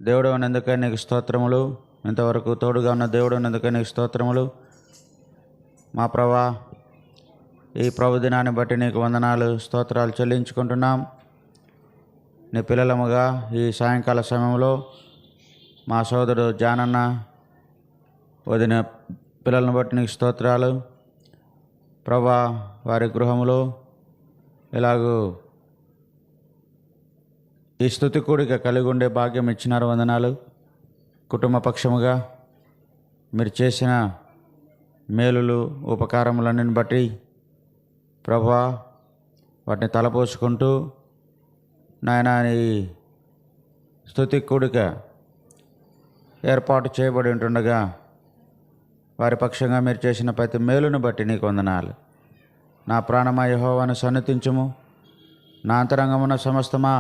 దేవుడు ఉన్నందుకే నీకు స్తోత్రములు. ఇంతవరకు తోడుగా ఉన్న దేవుడు ఉన్నందుకే నీకు స్తోత్రములు. మా ప్రభా, ఈ ప్రభు దినాన్ని బట్టి నీకు వందనాలు, స్తోత్రాలు చెల్లించుకుంటున్నాం. నీ పిల్లలముగా ఈ సాయంకాల సమయంలో మా సోదరుడు జానన్న వదిన పిల్లలను బట్టి నీకు స్తోత్రాలు. ప్రభా, వారి గృహములో ఇలాగూ ఈ స్తుతి కూడిక కలిగి ఉండే భాగ్యం ఇచ్చినారు, వందనాలు. కుటుంబ పక్షముగా మీరు చేసిన మేలులు ఉపకారములన్నిని బట్టి ప్రభా, వాటిని తలపోసుకుంటూ నాయన ఈ స్తుతి కూడిక ఏర్పాటు చేయబడి ఉంటుండగా వారి పక్షంగా మీరు చేసిన ప్రతి మేలును బట్టి నీకు వందనాలు. నా ప్రాణమా యెహోవాను సన్నుతించుము, నా అంతరంగమున సమస్తమా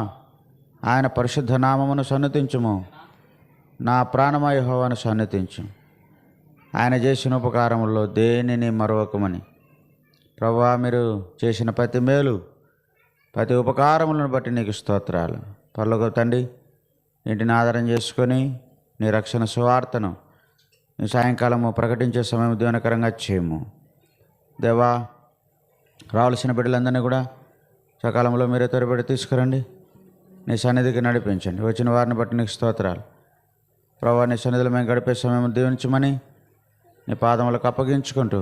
ఆయన పరిశుద్ధ నామమును సన్నుతించుము. నా ప్రాణమా యెహోవాను సన్నుతించు, ఆయన చేసిన ఉపకారముల్లో దేనిని మరొకమని. ప్రభువా, మీరు చేసిన ప్రతి మేలు ప్రతి ఉపకారములను బట్టి నీకు స్తోత్రాలు. పరలోక తండ్రి, ఇంటిని ఆధారం చేసుకొని నీ రక్షణ సువార్తను నీ సాయంకాలము ప్రకటించే సమయం దీవెనకరంగా చేయము. దేవా, రావాల్సిన బిడ్డలందరినీ కూడా సకాలంలో మీరే త్వరపడి తీసుకురండి, నీ సన్నిధికి నడిపించండి. వచ్చిన వారిని బట్టి నీకు స్తోత్రాలు. ప్రభువా, నీ సన్నిధిలో మేము గడిపే సమయం దీవించమని నీ పాదములకు అప్పగించుకుంటూ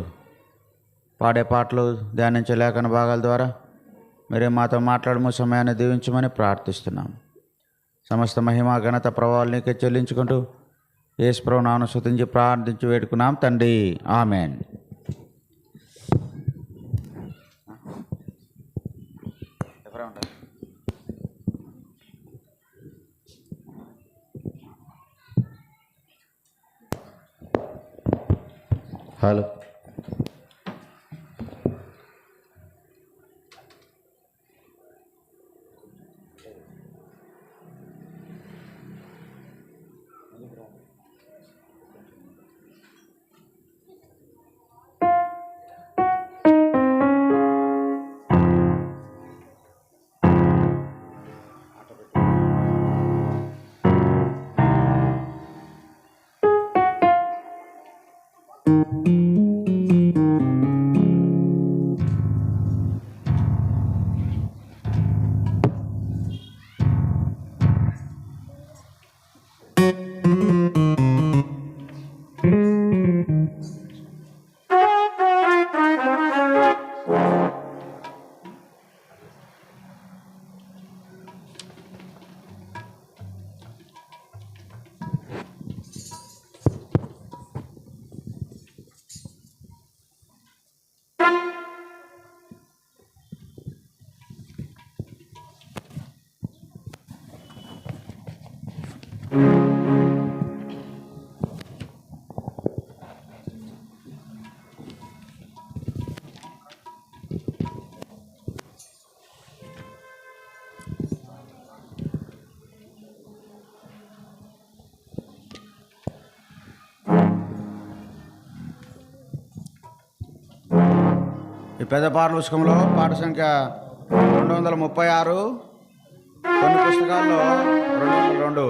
పాడే పాటలు, ధ్యానించే లేఖన భాగాల ద్వారా మీరే మాతో మాట్లాడము సమయాన్ని దీవించమని ప్రార్థిస్తున్నాం. సమస్త మహిమ ఘనత ప్రభావాలు నీకే చెల్లించుకుంటూ యేసు ప్రభువు నామమున స్తుతించి ప్రార్థించి వేడుకున్నాం తండ్రి, ఆమెన్. హలో. ఈ పెద్ద పాఠ్యపుస్తకంలో పాఠ సంఖ్య 236, కొన్ని పుస్తకాల్లో 202.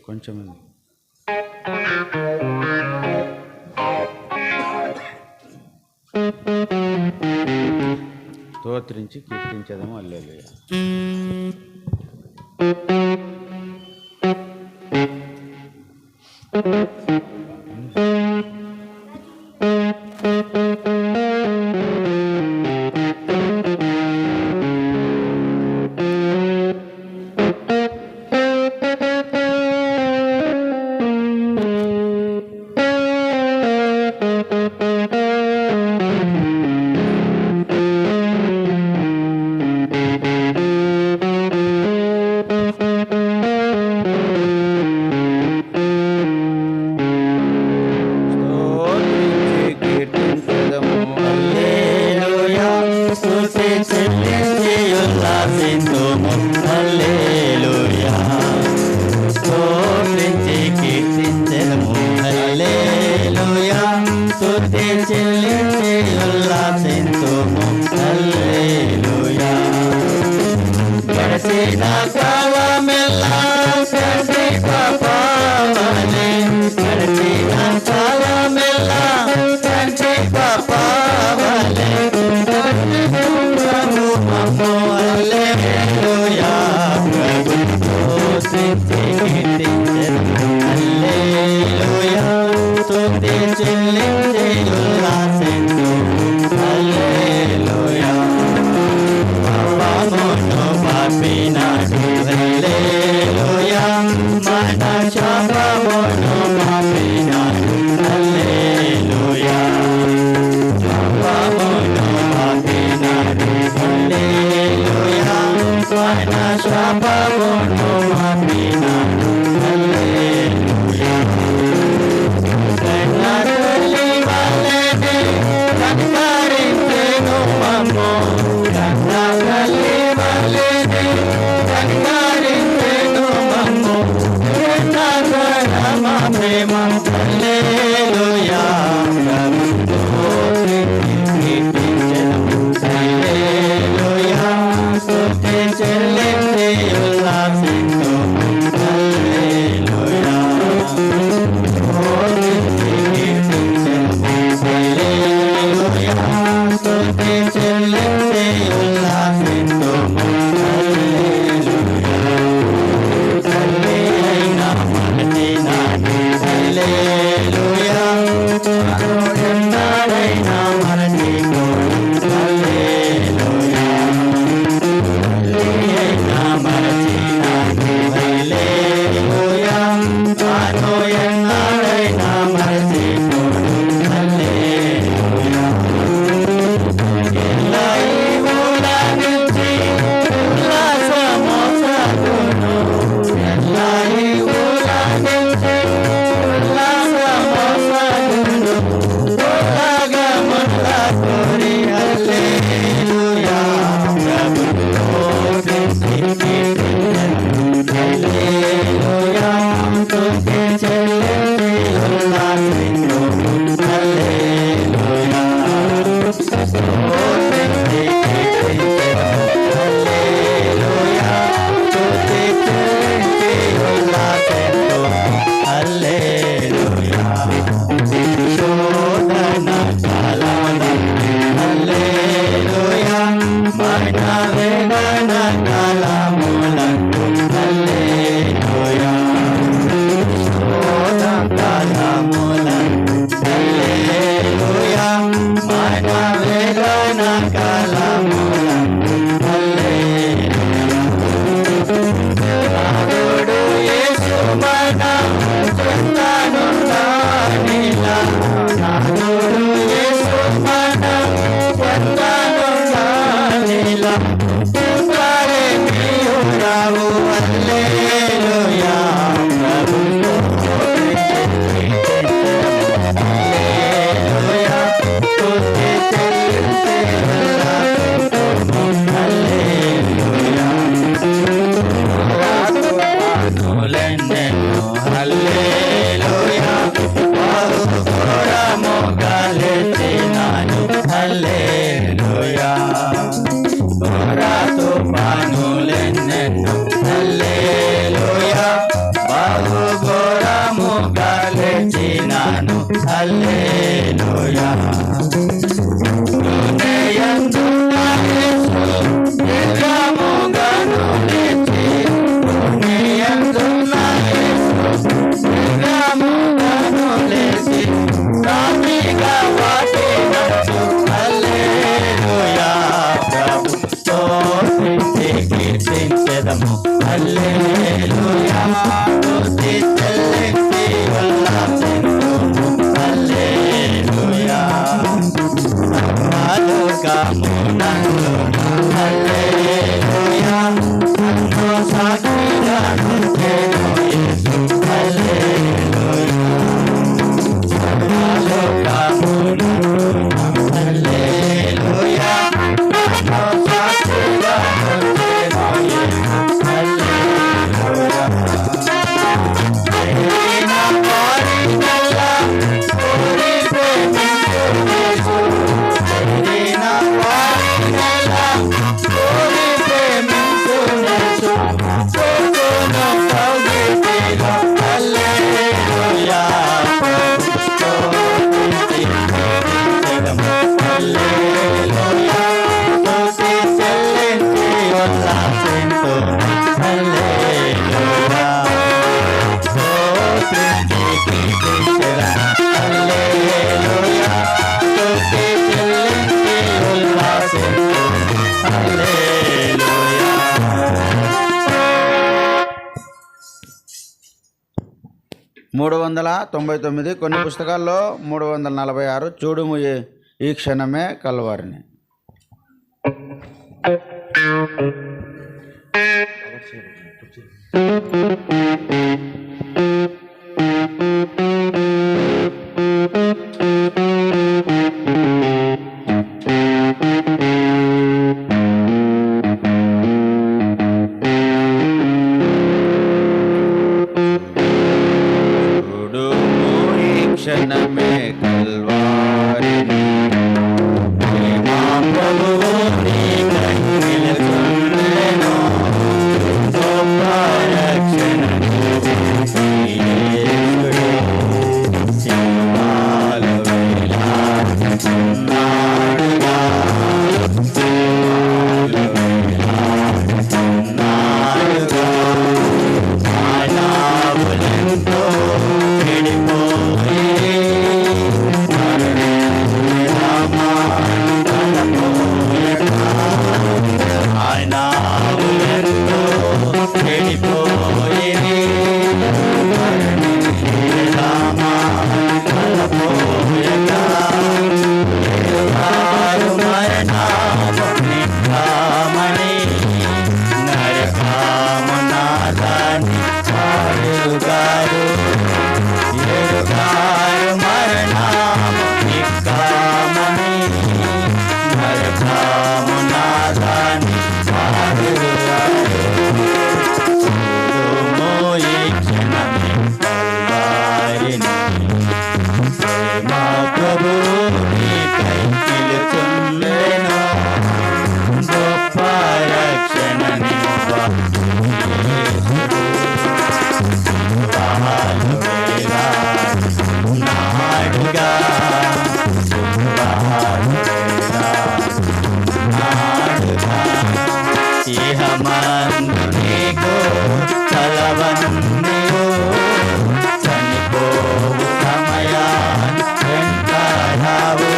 కొంచెం స్తోత్రించి కీర్తించదము. హల్లెలూయా. స్తుతి చెల్లించి ఉల్లాసింతుము హల్లెలూయా. గడిచిన కాలమెల్లా తండ్రి పాపావలే, గడిచిన కాలమెల్లా తండ్రి పాపావలే, ప్రభు మమ్ము హల్లెలూయా. ప్రభు స్తుతి కీర్తించెదము హల్లెలూయా. స్తుతి చెల్లించి ఉల్లాసింతుము హల్లెలూయా. పాపమును పాపినాడు హల్లెలూయా. మన శాపమును పాపినాడు హల్లెలూయా. పాపమును పాపినాడు హల్లెలూయా. మన శాపమును పాపినాడు హల్లెలూయా. కన్నతల్లి వలెనే కనికరించెను మమ్ము, కన్నతల్లి వలెనే కనికరించెను మమ్ము, కన్నతరమ ప్రేమ హల్లెలూయా. ప్రభువు కీర్తించెదము హల్లెలూయా. స్తుతి చెల్లించి ఉల్లాసింతుము హల్లెలూయా. స్తుతి చెల్లించి ఉల్లాసింతుము హల్లెలూయా. తల్లి అయిన మరచినాడు హల్లెలూయా. ఎన్నాడైనా మరచిపోడు హల్లెలూయా. తల్లి అయిన మరచినాడు హల్లెలూయా. తాను ఎన్నాడైనా మరచిపోడు హల్లెలూయా. ఎల్లైవుల నుంచి ఉల్లాసము సాగును, ఎల్లైవుల నుంచి ఉల్లాసము సాగును, ఉల్లాగముల కోరి హల్లెలూయా. ప్రభువు కీర్తించెదము హల్లెలూయా. స్తుతి చెల్లించి ఉల్లాసింతుము హల్లెలూయా. స్తుతి కీర్తించెదము హల్లెలూయా. స్తుతి చెల్లించి ఉల్లాసింతుము హల్లెలూయా. శోధన కాలమున హల్లెలూయా. మరణ వేదన కాలములందు హల్లెలూయా. శోధన కాలములందు హల్లెలూయా. మరణ వేదన కాలములందు హల్లెలూయా. నాథుడు యేసు మన చెంతనుండానిలా, నాథుడు యేసు మన చెంతనుండానిలా, చెంతరే నీయురావు హల్లెలూయా. ప్రభువు హల్లెలూయా. స్తుతి చెల్లించి ఉల్లాసింతుము హల్లెలూయా. పానులెన్నెన్నో హల్లెలూయా. బహుఘోరము గెలిచినాను హల్లెలూయా. ఘోర తుఫానులెన్నెన్నో హల్లెలూయా. బహుఘోరము గెలిచినాను హల్లెలూయా. హృదయందు నా యేసు నిజముగాను నిలిచి, హృదయందు నా యేసు నిజముగాను నిలిచి, సాక్షిగా వాటినచ్చు హల్లెలూయా. ప్రభుతో కీర్తించెదము హల్లెలూయా. స్తుతి చెల్లించి ఉల్లాసింతుము హల్లెలూయా. సర్వలోకమునందు హల్లెలూయా. నన్ను సాక్షిగా నుంచెను యేసు హల్లెలూయా. సర్వలోకమునందు హల్లెలూయా. నన్ను సాక్షిగా నుంచెను యేసు హల్లెలూయా. చేరిన వారినల్లా కోరి ప్రేమించెను 399, కొన్ని పుస్తకాల్లో 346. చూడుము ఈ క్షణమే కల్వారిని. క్షణమే కల్వారిని మా ప్రభువు నీకై నిలుచుండెను. గొప్ప రక్షణనిచ్చు యేసుడే సిలువలో వేలాడుచున్నాడుగా. సిలువలో వేలాడుచున్నాడుగా. మానవులెంతో చెడిపోయి నీకు తలవన్నీయు చనిపోవు సమయాన్ వెంటాడావు.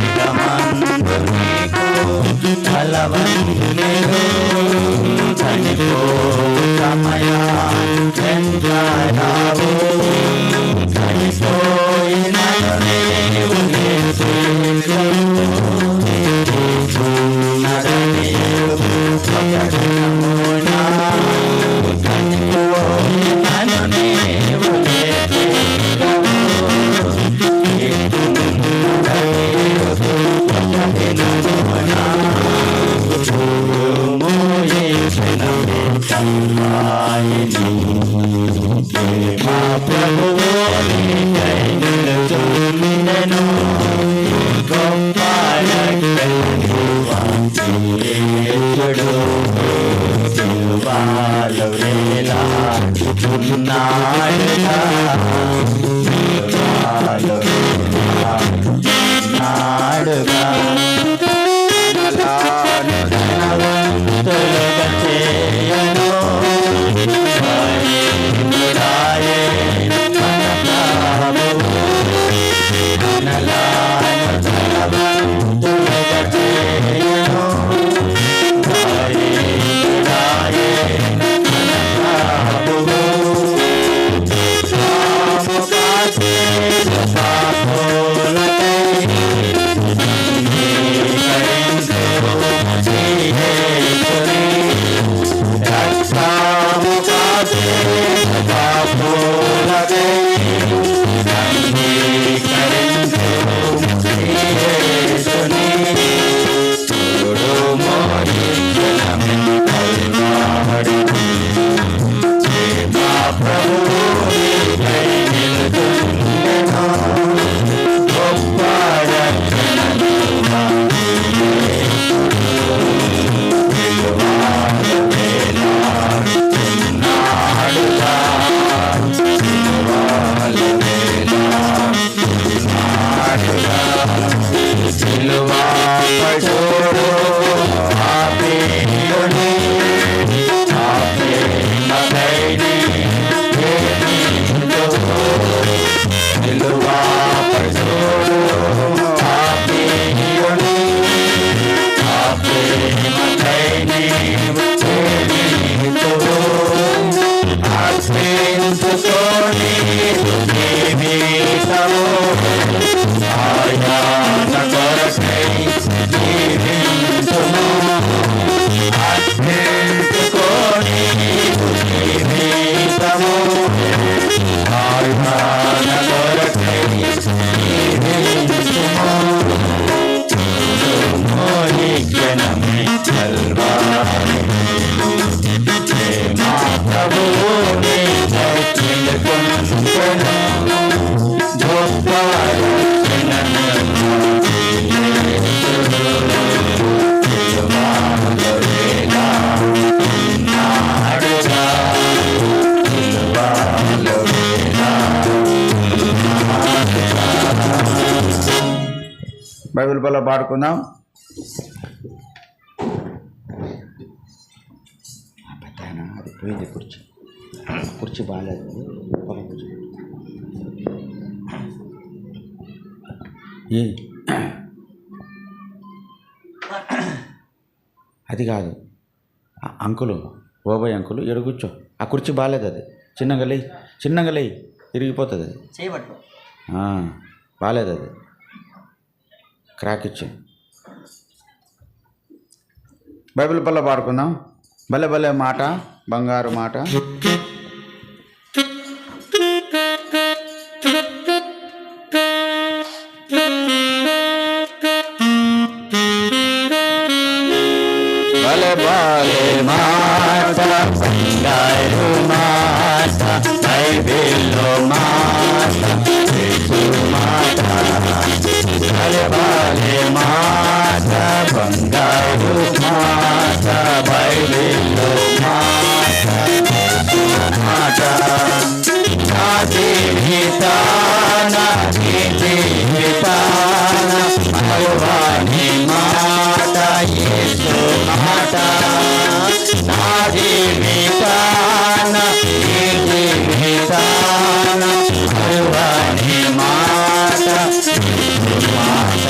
ఇకమందు నీకు తలవన్నీయు చనిపోవు బైబిల్ బల్ల పాడుకుందాం. అది పోయింది కుర్చీ బాగాలేదు. అది కాదు అంకులు, ఓబాయ్ అంకులు ఎడు కూర్చో. ఆ కుర్చీ బాగాలేదు, అది చిన్నగా లేయి తిరిగిపోతుంది. అది చేయబట్టు బాగాలేదు, అది క్రాక్ ఇచ్చి. బైబిల్ పల్ల పాడుకుందాం. భలే భలే మాట, బంగారు మాట. భలే భలే మాట, బంగారు మాట, బైబిల్లో మాట, యేసు మాట. భలే భలే మాట, బంగారు మాట, బైబిల్లో మాట, యేసు మాట. నా జీవితాన మరువని మాట, యేసు మాట. నా జీవితాన మరువని మాట, యేసు మాట.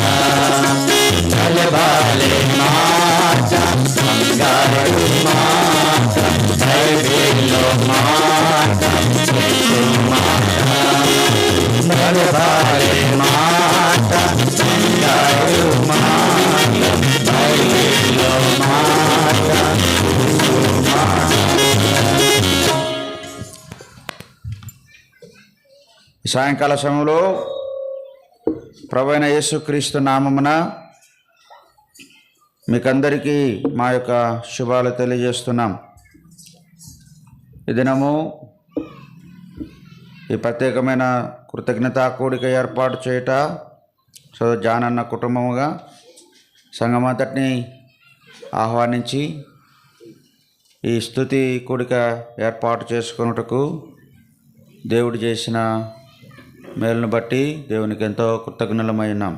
భలే భలే మాట, బంగారు మాట, బైబిల్లో మాట, యేసు మాట. భలే భలే మాట, బంగారు మాట, బైబిల్లో మాట, యేసు మాట. సాయంకాల సమయంలో ప్రభువైన యేసుక్రీస్తు నామమున మీకందరికీ మా యొక్క శుభాలు తెలియజేస్తున్నాం. ఈ దినము ఈ ప్రత్యేకమైన కృతజ్ఞతా కూడిక ఏర్పాటు చేయట జానన్న కుటుంబముగా సంఘమంతటిని ఆహ్వానించి ఈ స్తుతి కూడిక ఏర్పాటు చేసుకున్నటకు దేవుడు చేసిన మేలును బట్టి దేవునికి ఎంతో కృతజ్ఞులమై ఉన్నాం.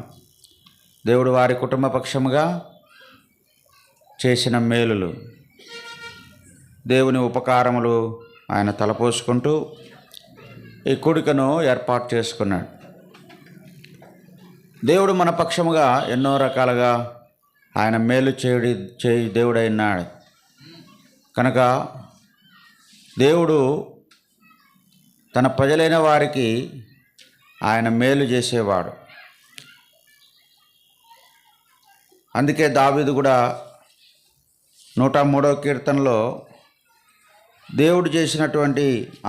దేవుడు వారి కుటుంబ పక్షముగా చేసిన మేలులు, దేవుని ఉపకారములు ఆయన తలపోసుకుంటూ ఈ కూడికను ఏర్పాటు చేసుకున్నాడు. దేవుడు మన పక్షముగా ఎన్నో రకాలుగా ఆయన మేలు చేయి దేవుడైనాడు కనుక దేవుడు తన ప్రజలైన వారికి ఆయన మేలు చేసేవాడు. అందుకే దావీదు కూడా 103వ కీర్తనలో దేవుడు చేసినటువంటి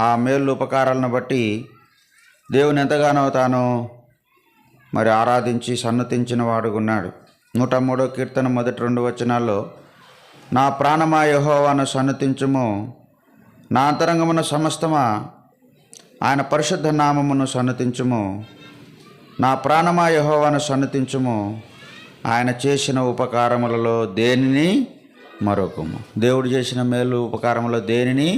ఆ మేలు ఉపకారాలను బట్టి దేవుని ఎంతగానో తాను మరి ఆరాధించి సన్నతించిన వాడుకున్నాడు. 103వ కీర్తన మొదటి 2 వచనాల్లో, నా ప్రాణమా యెహోవాను సన్నతించుము, నా అంతరంగమున సమస్తమా ఆయన పరిశుద్ధ నామమును సన్నతించుము. నా ప్రాణమా యెహోవాను సన్నతించుము, ఆయన చేసిన ఉపకారములలో దేనిని మరొకము. దేవుడు చేసిన మేలు ఉపకారములో దేనిని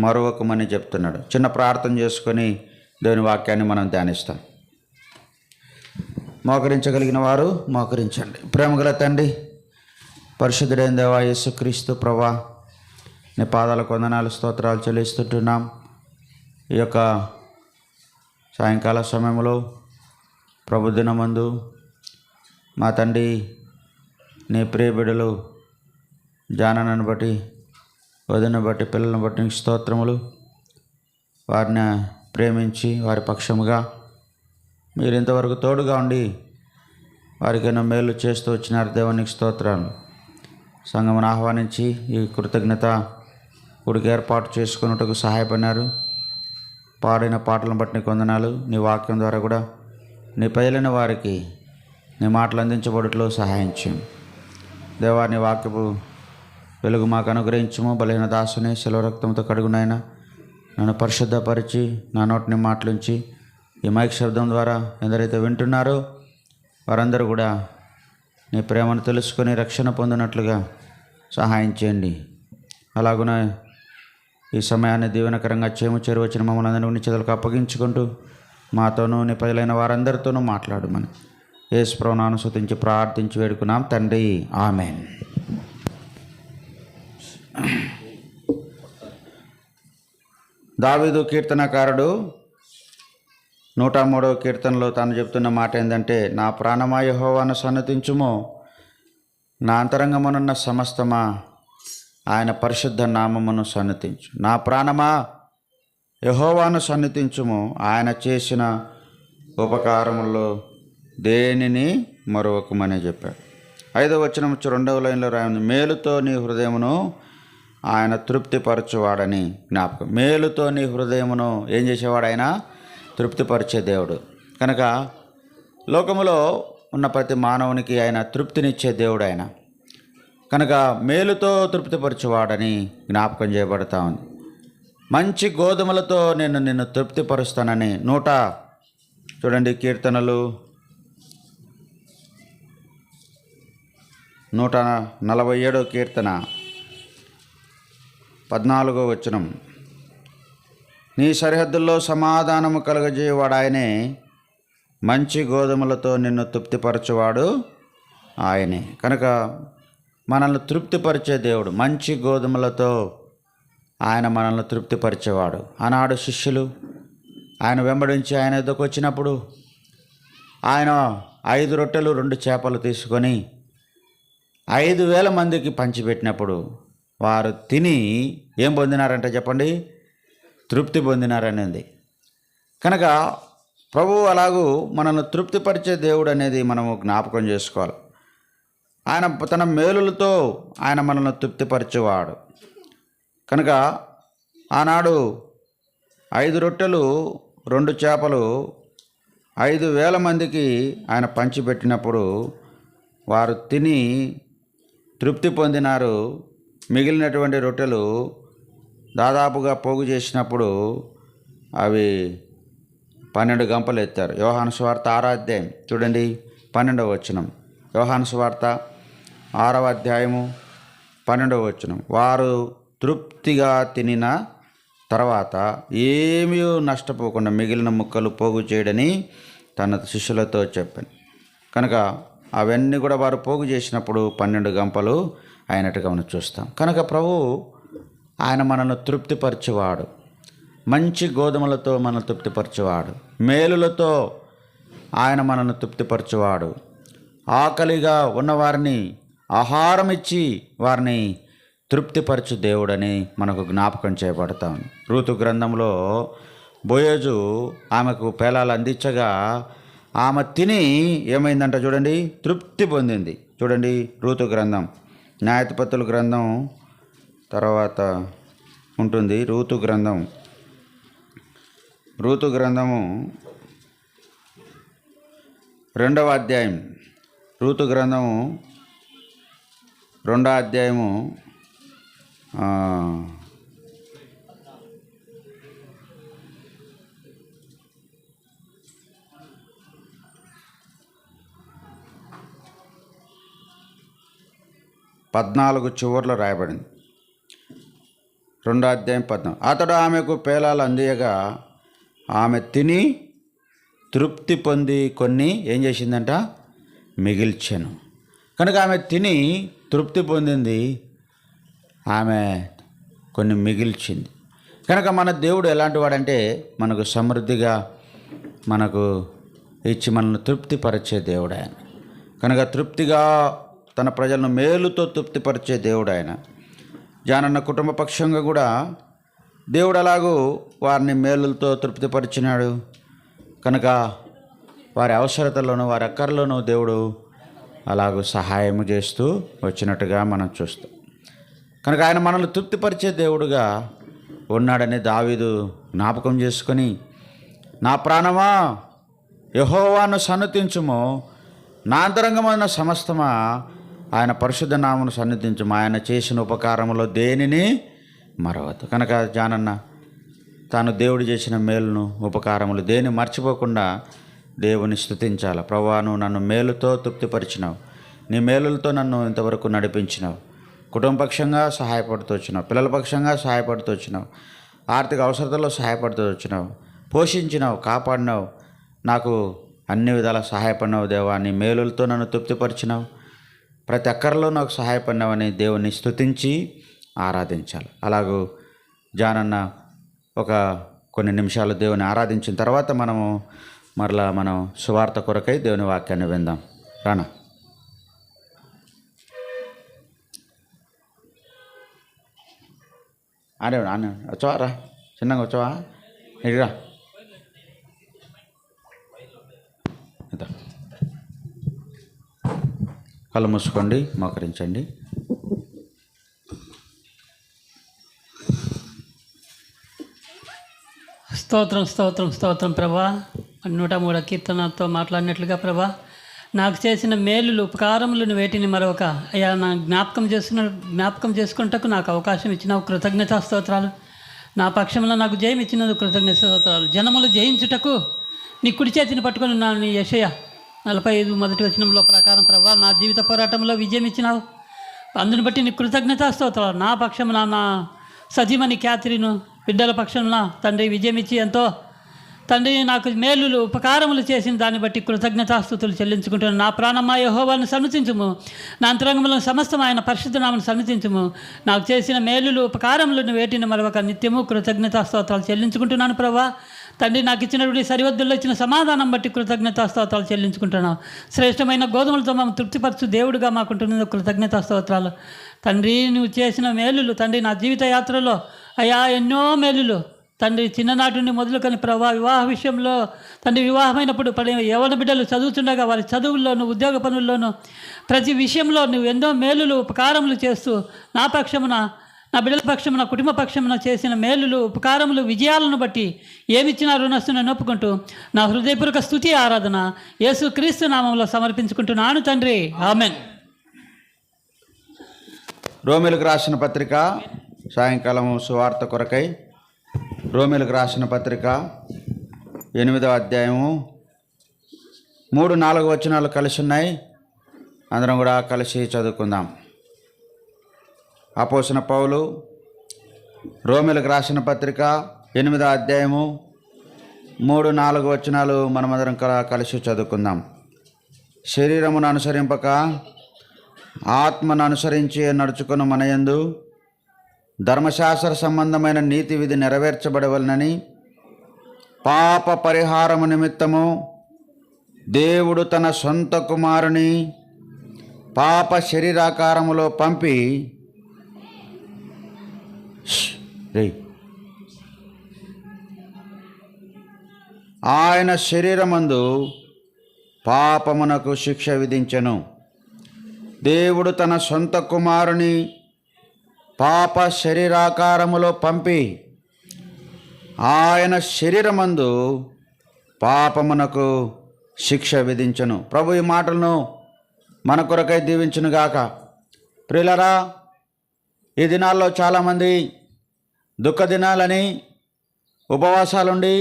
మరొకమని చెప్తున్నాడు. చిన్న ప్రార్థన చేసుకొని దేవుని వాక్యాన్ని మనం ధ్యానిస్తాం. మోకరించగలిగిన వారు మోకరించండి. ప్రేమగల తండ్రి, పరిశుద్ధుడైన దేవా యేసుక్రీస్తు ప్రభా, నీ పాదాలకు వందనాలు స్తోత్రాలు చెల్లిస్తుంటున్నాం. ఈ యొక్క సాయంకాల సమయంలో ప్రభుదినమందు మా తండ్రి నీ ప్రియ బిడ్డలు జానన్నను బట్టి, వదిన బట్టి, పిల్లలను బట్టి నీకు స్తోత్రములు. వారిని ప్రేమించి వారి పక్షముగా మీరు ఇంతవరకు తోడుగా ఉండి వారికైనా మేలు చేస్తూ వచ్చినారు. దేవునికి స్తోత్రాలు. సంఘమును ఆహ్వానించి ఈ కృతజ్ఞత కూడిక ఏర్పాటు చేసుకున్నట్టుకు సహాయపడినారు. పాడిన పాటలను బట్టి నీకు వందనాలు. నీ వాక్యం ద్వారా కూడా నీ ప్రజలైన వారికి నీ మాటలు అందించబడుటలో సహాయం చేయం. దేవా, నీ వాక్యపు వెలుగు మాకు అనుగ్రహించము. బలహీన దాసుని శిలువ రక్తంతో కడుగునైనా నన్ను పరిశుద్ధపరిచి నా నోటిని మాటలుంచి ఈ మైక్ శబ్దం ద్వారా ఎందరైతే వింటున్నారో వారందరూ కూడా నీ ప్రేమను తెలుసుకొని రక్షణ పొందినట్లుగా సహాయం చేయండి. అలాగున ఈ సమయాన్ని దీవెనకరంగా చేరువచ్చిన మమ్మల్ని అందరినీ నీ చేతులకు అప్పగించుకుంటూ మాతోనూ నీ ప్రజలైన వారందరితోనూ మాట్లాడమని యేసు ప్రభువును అనుసరించి ప్రార్థించి వేడుకున్నాం తండ్రి, ఆమేన్. దావీదు కీర్తనకారుడు 103వ కీర్తనలో తాను చెప్తున్న మాట ఏంటంటే, నా ప్రాణమా యెహోవాను సన్నతించుము, నా అంతరంగమునున్న సమస్తమా ఆయన పరిశుద్ధ నామమును సన్నతించు. నా ప్రాణమా యెహోవాను సన్నతించుము, ఆయన చేసిన ఉపకారములో దేనిని మరొకమని చెప్పాడు. 5వ వచనం 2వ లైన్లో రాయింది, మేలుతో నీ హృదయమును ఆయన తృప్తిపరచువాడని జ్ఞాపకం. మేలుతో నీ హృదయమును ఏం చేసేవాడు? ఆయన తృప్తిపరిచే దేవుడు. కనుక లోకములో ఉన్న ప్రతి మానవునికి ఆయన తృప్తినిచ్చే దేవుడు ఆయన. కనుక మేలుతో తృప్తిపరచువాడని జ్ఞాపకం చేయబడతా ఉంది. మంచి గోధుమలతో నేను నిన్ను తృప్తిపరుస్తానని చూడండి కీర్తనలు 147వ కీర్తన 14వ వచనం, నీ సరిహద్దుల్లో సమాధానము కలుగజేయవాడు ఆయనే, మంచి గోధుమలతో నిన్ను తృప్తిపరచువాడు ఆయనే. కనుక మనల్ని తృప్తిపరిచే దేవుడు, మంచి గోధుమలతో ఆయన మనల్ని తృప్తిపరిచేవాడు. ఆనాడు శిష్యులు ఆయన వెంబడించి ఆయన ఎద్దకు వచ్చినప్పుడు ఆయన 5 రొట్టెలు 2 చేపలు తీసుకొని 5,000 మందికి పంచిపెట్టినప్పుడు వారు తిని ఏం పొందినారంటే చెప్పండి? తృప్తి పొందినారనేది. కనుక ప్రభువు అలాగూ మనల్ని తృప్తిపరిచే దేవుడు అనేది మనము జ్ఞాపకం చేసుకోవాలి. ఆయన తన మేలులతో ఆయన మనల్ని తృప్తిపరిచేవాడు. కనుక ఆనాడు 5 రొట్టెలు 2 చేపలు 5,000 మందికి ఆయన పంచిపెట్టినప్పుడు వారు తిని తృప్తి పొందినారు. మిగిలినటువంటి రొట్టెలు దాదాపుగా పోగు చేసినప్పుడు అవి 12 గంపలు ఎత్తారు. యోహాను సువార్త 6వ అధ్యాయం చూడండి 12వ వచనం. యోహాను సువార్త 6వ అధ్యాయము 12వ వచనం. వారు తృప్తిగా తినిన తర్వాత ఏమీ నష్టపోకుండా మిగిలిన ముక్కలు పోగు చేయడని తన శిష్యులతో చెప్పాను. కనుక అవన్నీ కూడా వారు పోగు చేసినప్పుడు 12 గంపలు అయినట్టుగా మనం చూస్తాం. కనుక ప్రభు ఆయన మనల్ని తృప్తిపరచువాడు, మంచి గోధుమలతో మనల్ని తృప్తిపరచువాడు, మేలులతో ఆయన మనల్ని తృప్తిపరచువాడు, ఆకలిగా ఉన్నవారిని ఆహారం ఇచ్చి వారిని తృప్తిపరచు దేవుడని మనకు జ్ఞాపకం చేయబడతాం. రూతు గ్రంథంలో బోయజు ఆమెకు పేలాలు అందించగా ఆమె తిని ఏమైందంట చూడండి, తృప్తి పొందింది. చూడండి రూతు గ్రంథం, న్యాయాధిపతుల గ్రంథం తర్వాత ఉంటుంది. రూతు గ్రంథము 2వ అధ్యాయం, రూతు గ్రంథము 2వ అధ్యాయము 14 చివర్లో రాయబడింది. 2వ అధ్యాయం 14. అతడు ఆమెకు పేలాలు అందియగా ఆమె తిని తృప్తి పొంది కొన్ని ఏం చేసిందంట? మిగిల్చెను. కనుక ఆమె తిని తృప్తి పొందింది, ఆమె కొన్ని మిగిల్చింది. కనుక మన దేవుడు ఎలాంటి వాడంటే మనకు సమృద్ధిగా మనకు ఇచ్చి మనల్ని తృప్తిపరిచే దేవుడు ఆయన. కనుక తృప్తిగా తన ప్రజలను మేలుతో తృప్తిపరిచే దేవుడు ఆయన. జానన్న కుటుంబ పక్షంగా కూడా దేవుడు అలాగూ వారిని మేలులతో తృప్తిపరిచినాడు. కనుక వారి అవసరతలోనూ వారి అక్కర్లోనూ దేవుడు అలాగూ సహాయం చేస్తూ వచ్చినట్టుగా మనం చూస్తాం. కనుక ఆయన మనల్ని తృప్తిపరిచే దేవుడుగా ఉన్నాడని దావీదు జ్ఞాపకం చేసుకొని, నా ప్రాణమా యెహోవాను సన్నతించుము, నా అంతరంగమైన సమస్తమా ఆయన పరిశుద్ధ నామమును సన్నిధించుము, ఆయన చేసిన ఉపకారములో దేనిని మరవద్దు. కనుక జానన్న తాను దేవుడు చేసిన మేలును ఉపకారములు దేని మర్చిపోకుండా దేవుని స్తుతించాలి. ప్రభువా, నువ్వు నన్ను మేలుతో తృప్తిపరిచినావు, నీ మేలులతో నన్ను ఇంతవరకు నడిపించినావు, కుటుంబ పక్షంగా సహాయపడుతూ వచ్చినావు, పిల్లల పక్షంగా సహాయపడుతూ వచ్చినావు, ఆర్థిక అవసరతల్లో సహాయపడుతూ వచ్చినావు, పోషించినావు, కాపాడినావు, నాకు అన్ని విధాల సహాయపడినావు దేవా. నీ మేలులతో నన్ను తృప్తిపరిచినావు. ప్రతి అక్కరలో నాకు సహాయపడినావని దేవుని స్తుతించి ఆరాధించాలి. అలాగూ జానన్న కొన్ని నిమిషాలు దేవుని ఆరాధించిన తర్వాత మనం సువార్త కొరకై దేవుని వాక్యాన్ని విందాం. రానా ఆడే వచ్చావా? రా చిన్నగా వచ్చావా? ఇదిరా కళ్ళు మూసుకోండి, మోకరించండి. స్తోత్రం స్తోత్రం స్తోత్రం ప్రభా. 103 కీర్తనతో మాట్లాడినట్లుగా ప్రభా, నాకు చేసిన మేలులు ఉపకారములను వేటిని మరొక అయ్యా నా జ్ఞాపకం చేసుకుంటకు నాకు అవకాశం ఇచ్చినావు. కృతజ్ఞతా స్తోత్రాలు. నా పక్షంలో నాకు జయం ఇచ్చినందుకు కృతజ్ఞత స్తోత్రాలు. జనములు జయించుటకు నీ కుడి చేతిని పట్టుకొని ఉన్నాను. నీ యెషయా 45 మొదటి వచనంలో ప్రకారం ప్రభా, నా జీవిత పోరాటంలో విజయం ఇచ్చినావు. అందుని బట్టి నీ కృతజ్ఞతా స్తోత్రాలు. నా పక్షమున నా సజీమని క్యాథరిను బిడ్డల పక్షంలో తండ్రి విజయం ఇచ్చి ఎంతో తండ్రి నాకు మేలులు ఉపకారములు చేసిన దాన్ని బట్టి కృతజ్ఞతాస్తుతులు చెల్లించుకుంటున్నాను. నా ప్రాణమా యెహోవాను సన్నుతించుము, నా అంతరంగంలో సమస్తం ఆయన పరిశుద్ధ నామమును సన్నుతించుము. నాకు చేసిన మేలులు ఉపకారములను వేటిని మరొక నిత్యము కృతజ్ఞతాస్తోత్రాలు చెల్లించుకుంటున్నాను ప్రభా. తండ్రి నాకు ఇచ్చినటువంటి సరిహద్దుల్లో ఇచ్చిన సమాధానం బట్టి కృతజ్ఞతాస్తోత్రాలు చెల్లించుకుంటున్నాను. శ్రేష్టమైన గోధుమలతో మేము తృప్తిపరచు దేవుడుగా మాకుంటున్న కృతజ్ఞతాస్తోత్రాలు. తండ్రి నువ్వు చేసిన మేలులు తండ్రి నా జీవిత యాత్రలో అయ్యా ఎన్నో మేలులు తండ్రి, చిన్ననాటి నుండి మొదలుకొని ప్రభా వివాహ విషయంలో తండ్రి వివాహమైనప్పుడు యవన బిడ్డలు చదువుతుండగా వారి చదువుల్లోనూ ఉద్యోగ పనుల్లోనూ ప్రతి విషయంలో నువ్వు ఎన్నో మేలులు ఉపకారములు చేస్తూ నా పక్షమున నా బిడ్డల పక్షమున కుటుంబ పక్షమున చేసిన మేలులు ఉపకారములు విజయాలను బట్టి ఏమిచ్చినా రుణస్తుని నొప్పుకుంటూ నా హృదయపూర్వక స్తుతి ఆరాధన యేసు క్రీస్తు నామంలో సమర్పించుకుంటున్నాను తండ్రి, ఆమెన్. రోమీలకు రాసిన పత్రిక సాయంకాలం సువార్త కొరకై రోమీలకు రాసిన పత్రిక 8వ అధ్యాయము 3-4 వచనాలు కలిసి ఉన్నాయి. అందరం కూడా కలిసి చదువుకుందాం. అపోస్తలుడైన పౌలు రోమీలకు రాసిన పత్రిక 8వ అధ్యాయము 3-4 వచనాలు మనమందరం కలిసి చదువుకుందాం. శరీరమును అనుసరింపక ఆత్మను అనుసరించి నడుచుకున్న మనయందు ధర్మశాస్త్ర సంబంధమైన నీతి విధి నెరవేర్చబడవలనని పాప పరిహారము నిమిత్తము దేవుడు తన సొంత కుమారుని పాప శరీరాకారములో పంపి ఆయన శరీరమందు పాపమునకు శిక్ష విధించెను. దేవుడు తన సొంత కుమారుని పాప శరీరాకారములో పంపి ఆయన శరీరమందు పాపమునకు శిక్ష విధించెను. ప్రభు ఈ మాటలను మన కొరకై దీవించునుగాక. ప్రియులరా, ఈ దినాల్లో చాలామంది దుఃఖ దినాలని ఉపవాసాలుండి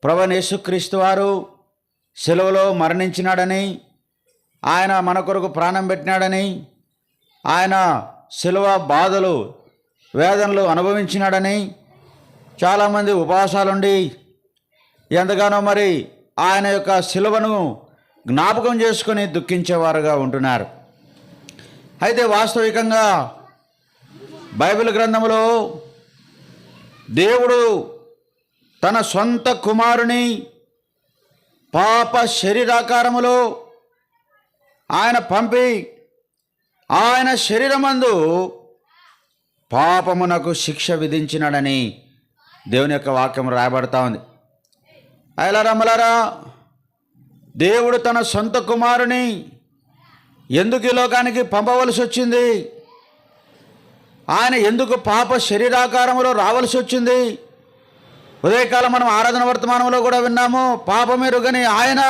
ప్రభువైన యేసుక్రీస్తు వారు సిలువలో మరణించినాడని, ఆయన మన కొరకు ప్రాణం పెట్టినాడని, ఆయన సిలువ బాధలు వేదనలు అనుభవించినాడని చాలామంది ఉపవాసాలుండి ఎంతగానో మరి ఆయన యొక్క సిలువను జ్ఞాపకం చేసుకుని దుఃఖించేవారుగా ఉంటున్నారు. అయితే వాస్తవికంగా బైబిల్ గ్రంథంలో దేవుడు తన సొంత కుమారుని పాప శరీరాకారములో ఆయన పంపి ఆయన శరీరమందు పాపమునకు శిక్ష విధించినాడని దేవుని యొక్క వాక్యం రాయబడతా ఉంది. అయలారమ్మలారా, దేవుడు తన సొంత కుమారుని ఎందుకు ఈ లోకానికి పంపవలసి వచ్చింది? ఆయన ఎందుకు పాప శరీరాకారములో రావలసి వచ్చింది? ఉదయకాలం మనం ఆరాధన వర్తమానంలో కూడా విన్నాము. పాపమెరుగని ఆయన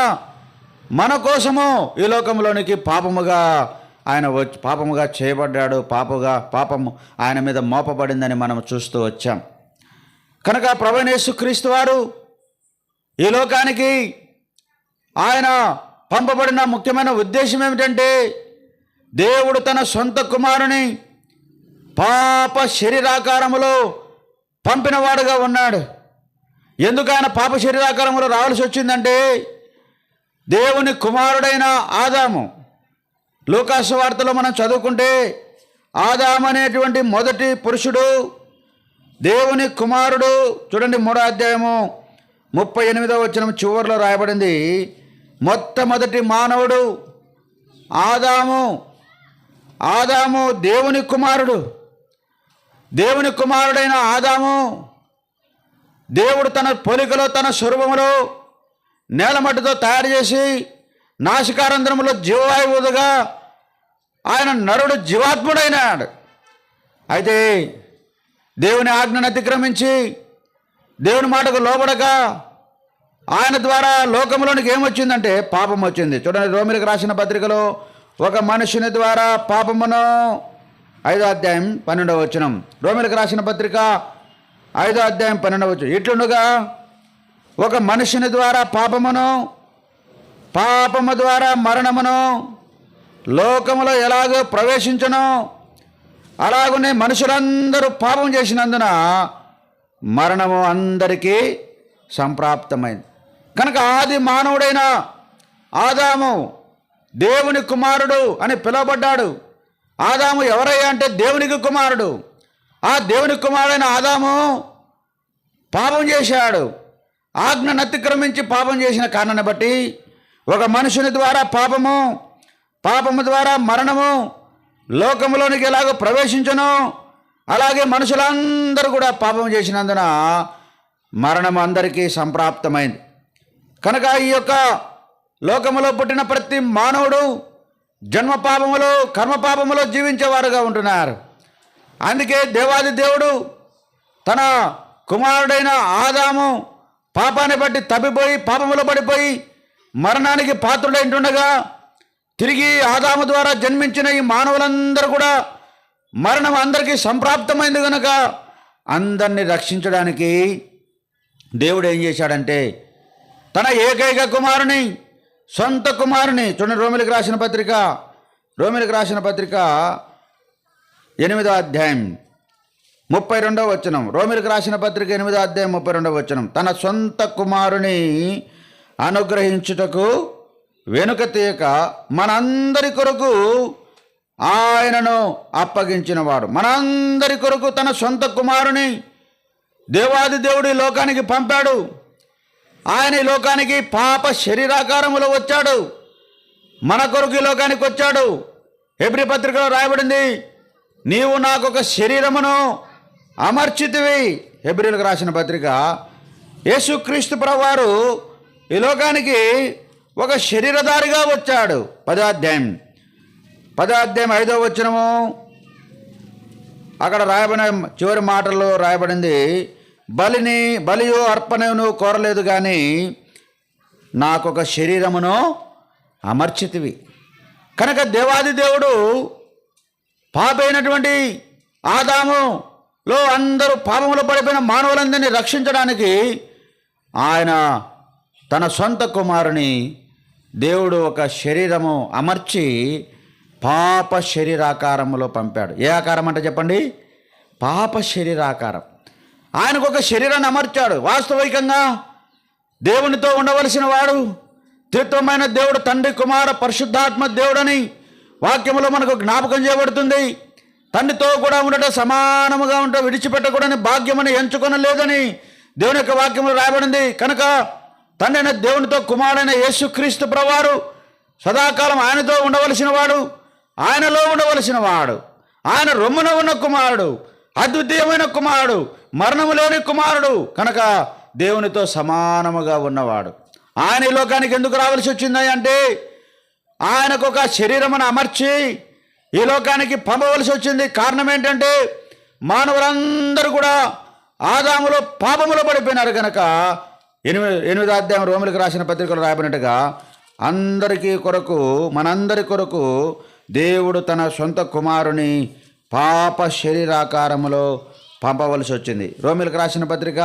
మన కోసము ఈ లోకంలోనికి పాపముగా చేయబడ్డాడు. పాపము ఆయన మీద మోపబడిందని మనం చూస్తూ వచ్చాం. కనుక ప్రభువైన యేసుక్రీస్తు వారు ఈ లోకానికి ఆయన పంపబడిన ముఖ్యమైన ఉద్దేశం ఏమిటంటే, దేవుడు తన సొంత కుమారుని పాప శరీరాకారములో పంపినవాడుగా ఉన్నాడు. ఎందుకు ఆయన పాప శరీరాకారంలో రావాల్సి వచ్చిందంటే, దేవుని కుమారుడైన ఆదాము. లూకాసు వార్తలో మనం చదువుకుంటే ఆదాము అనేటువంటి మొదటి పురుషుడు దేవుని కుమారుడు. చూడండి 3వ అధ్యాయము 38వ వచనం చివరిలో రాయబడింది, మొట్టమొదటి మానవుడు ఆదాము. ఆదాము దేవుని కుమారుడు. దేవుని కుమారుడైన ఆదాము దేవుడు తన పోలికలో తన స్వరూపములో నేలమట్టితో తయారు చేసి నాసికారంధ్రములో జీవవాయువుగా ఆయన నరుడు జీవాత్ముడైనాడు. అయితే దేవుని ఆజ్ఞను అతిక్రమించి దేవుని మాటకు లోబడక ఆయన ద్వారా లోకంలోనికి ఏమొచ్చిందంటే పాపం వచ్చింది. చూడండి రోమిలకు రాసిన పత్రికలో ఒక మనుషుని ద్వారా పాపమును 5వ అధ్యాయం 12వ వచనం. రోమిలకు రాసిన పత్రిక 5వ అధ్యాయం 12వ వచనం. ఇట్లుండగా ఒక మనుషుని ద్వారా పాపమును, పాపము ద్వారా మరణమును లోకములో ఎలాగో ప్రవేశించునో అలాగనే మనుషులందరూ పాపం చేసినందున మరణము అందరికీ సంప్రాప్తమైంది. కనుక ఆది మానవుడైన ఆదాము దేవుని కుమారుడు అని పిలువబడ్డాడు. ఆదాము ఎవరయ్యా అంటే దేవునికి కుమారుడు. ఆ దేవుని కుమారుడైన ఆదాము పాపం చేశాడు. ఆజ్ఞను అతిక్రమించి పాపం చేసిన కారణాన్ని బట్టి ఒక మనుషుని ద్వారా పాపము, పాపము ద్వారా మరణము లోకంలోనికి ఎలాగో ప్రవేశించను అలాగే మనుషులందరూ కూడా పాపం చేసినందున మరణం అందరికీ సంప్రాప్తమైంది. కనుక ఈ యొక్క లోకములో పుట్టిన ప్రతి మానవుడు జన్మ పాపములో, కర్మ పాపములో జీవించేవారుగా ఉంటున్నారు. అందుకే దేవాది దేవుడు తన కుమారుడైన ఆదాము పాపాన్ని బట్టి తప్పిపోయి పాపములో పడిపోయి మరణానికి పాత్రుడైంటుండగా తిరిగి ఆదాము ద్వారా జన్మించిన ఈ మానవులందరూ కూడా మరణం అందరికీ సంప్రాప్తమైంది కనుక అందరినీ రక్షించడానికి దేవుడు ఏం చేశాడంటే తన ఏకైక కుమారుని, సొంత కుమారుని. చూడండి రోమిలకు రాసిన పత్రిక 8వ అధ్యాయం 32వ వచనం. రోమిలకు రాసిన పత్రిక 8వ అధ్యాయం 32వ వచనం. తన సొంత కుమారుని అనుగ్రహించుటకు వెనుక తీయక మనందరి కొరకు ఆయనను అప్పగించినవాడు. మనందరి కొరకు తన సొంత కుమారుని దేవాది దేవుడి లోకానికి పంపాడు. ఆయన ఈ లోకానికి పాప శరీరాకారములో వచ్చాడు. మన కొరకు ఈ లోకానికి వచ్చాడు. హెబ్రీ పత్రికలో రాయబడింది, నీవు నాకొక శరీరమును అమర్చితివి. హెబ్రీలకు రాసిన పత్రిక. యేసుక్రీస్తు ప్రభువారు ఈ లోకానికి ఒక శరీరధారిగా వచ్చాడు. 10వ అధ్యాయం 5వ వచనము అక్కడ రాయబడిన చివరి మాటల్లో రాయబడింది, బలియో అర్పణను కోరలేదు కానీ నాకొక శరీరమును అమర్చితివి. కనుక దేవాది దేవుడు పాపైనటువంటి ఆదాములో అందరూ పాపములో పడిపోయిన మానవులందరినీ రక్షించడానికి ఆయన తన సొంత కుమారుని దేవుడు ఒక శరీరము అమర్చి పాప శరీరాకారములో పంపాడు. ఏ ఆకారం అంటే చెప్పండి? పాప శరీరాకారం. ఆయనకు ఒక శరీరాన్ని అమర్చాడు. వాస్తవికంగా దేవునితో ఉండవలసిన వాడు త్రిత్వమైన దేవుడు తండ్రి, కుమార, పరిశుద్ధాత్మ దేవుడని వాక్యములో మనకు జ్ఞాపకం చేయబడుతుంది. తండ్రితో కూడా ఉండటం, సమానముగా ఉంటే విడిచిపెట్టకూడని భాగ్యమని ఎంచుకొనలేదని దేవుని యొక్క వాక్యంలో రాయబడింది. కనుక తండ్రి అయిన దేవునితో కుమారుడైన యేసుక్రీస్తు ప్రభువారు సదాకాలం ఆయనతో ఉండవలసిన వాడు, ఆయనలో ఉండవలసిన వాడు, ఆయన రొమ్మున ఉన్న కుమారుడు, అద్వితీయమైన కుమారుడు, మరణము లేని కుమారుడు. కనుక దేవునితో సమానముగా ఉన్నవాడు. ఆయన ఈ లోకానికి ఎందుకు రావాల్సి వచ్చింది అంటే ఆయనకు ఒక శరీరమును అమర్చి ఈ లోకానికి పంపవలసి వచ్చింది. కారణం ఏంటంటే మానవులందరూ కూడా ఆదాములో పాపములో పడిపోయినారు. కనుక 8వ అధ్యాయం రోమిలకు రాసిన పత్రికలు రాయబడినట్టుగా అందరికీ కొరకు, మనందరి కొరకు దేవుడు తన సొంత కుమారుని పాప శరీరాకారములో పంపవలసి వచ్చింది. రోమిలకు రాసిన పత్రిక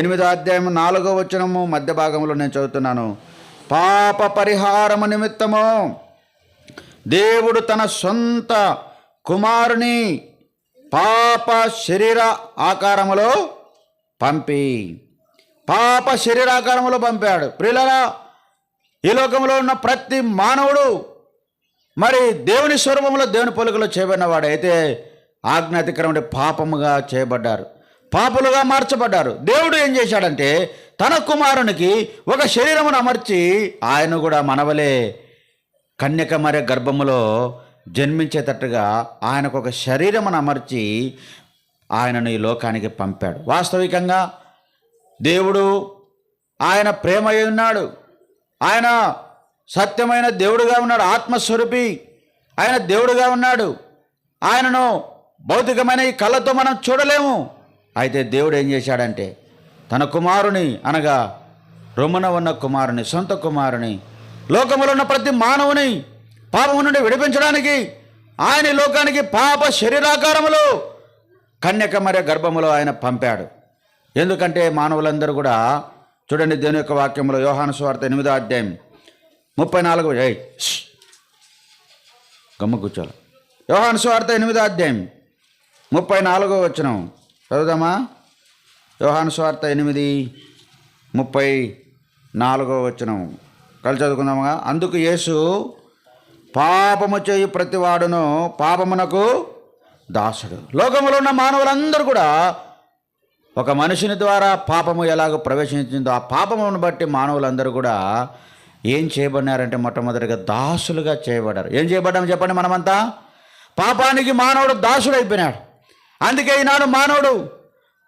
8వ అధ్యాయం 4వ వచనము మధ్య భాగంలో నేను చదువుతున్నాను. పాప పరిహారము నిమిత్తము దేవుడు తన సొంత కుమారుని పాప శరీర ఆకారములో పంపి, పాప శరీరాకారములో పంపాడు. ప్రియులారా, ఈ లోకంలో ఉన్న ప్రతి మానవుడు మరి దేవుని స్వరూపంలో దేవుని పోలికలో చేయబడిన వాడైతే ఆజ్ఞాతిక్రమణ పాపముగా చేయబడ్డారు, పాపులుగా మార్చబడ్డారు. దేవుడు ఏం చేశాడంటే తన కుమారునికి ఒక శరీరమును అమర్చి ఆయన కూడా మనవలే కన్యక మరియ గర్భములో జన్మించేటట్టుగా ఆయనకు ఒక శరీరమును అమర్చి ఆయనను ఈ లోకానికి పంపాడు. వాస్తవికంగా దేవుడు ఆయన ప్రేమ అయి ఉన్నాడు, ఆయన సత్యమైన దేవుడుగా ఉన్నాడు, ఆత్మస్వరూపి ఆయన దేవుడుగా ఉన్నాడు. ఆయనను భౌతికమైన ఈ కళ్ళతో మనం చూడలేము. అయితే దేవుడు ఏం చేశాడంటే తన కుమారుని అనగా రొమ్మున ఉన్న కుమారుని, సొంత కుమారుని, లోకములో ఉన్న ప్రతి మానవుని పాపము నుండి విడిపించడానికి ఆయన ఈ లోకానికి పాప శరీరాకారములో కన్యక మరియ గర్భములో ఆయన పంపాడు. ఎందుకంటే మానవులందరూ కూడా చూడండి, దేవుని యొక్క వాక్యంలో యోహాను సువార్త 8వ అధ్యాయం 34 గమ్మ కూర్చోాలి. యోహాను సువార్త 8వ అధ్యాయం 34వ వచనం చదువుదామా? యోహాను సువార్త 8:34వ వచనం కలిసి చదువుకుందామా? అందుకు యేసు, పాపము చేయు ప్రతివాడును పాపమునకు దాసుడు. లోకంలో ఉన్న మానవులందరూ కూడా ఒక మనుషుని ద్వారా పాపము ఎలాగో ప్రవేశించిందో ఆ పాపమును బట్టి మానవులందరూ కూడా ఏం చేయబడినారంటే మొట్టమొదటిగా దాసులుగా చేయబడ్డారు. ఏం చేయబడ్డాము చెప్పండి? మనమంతా పాపానికి మానవుడు దాసుడు అయిపోయినాడు. అందుకే ఈనాడు మానవుడు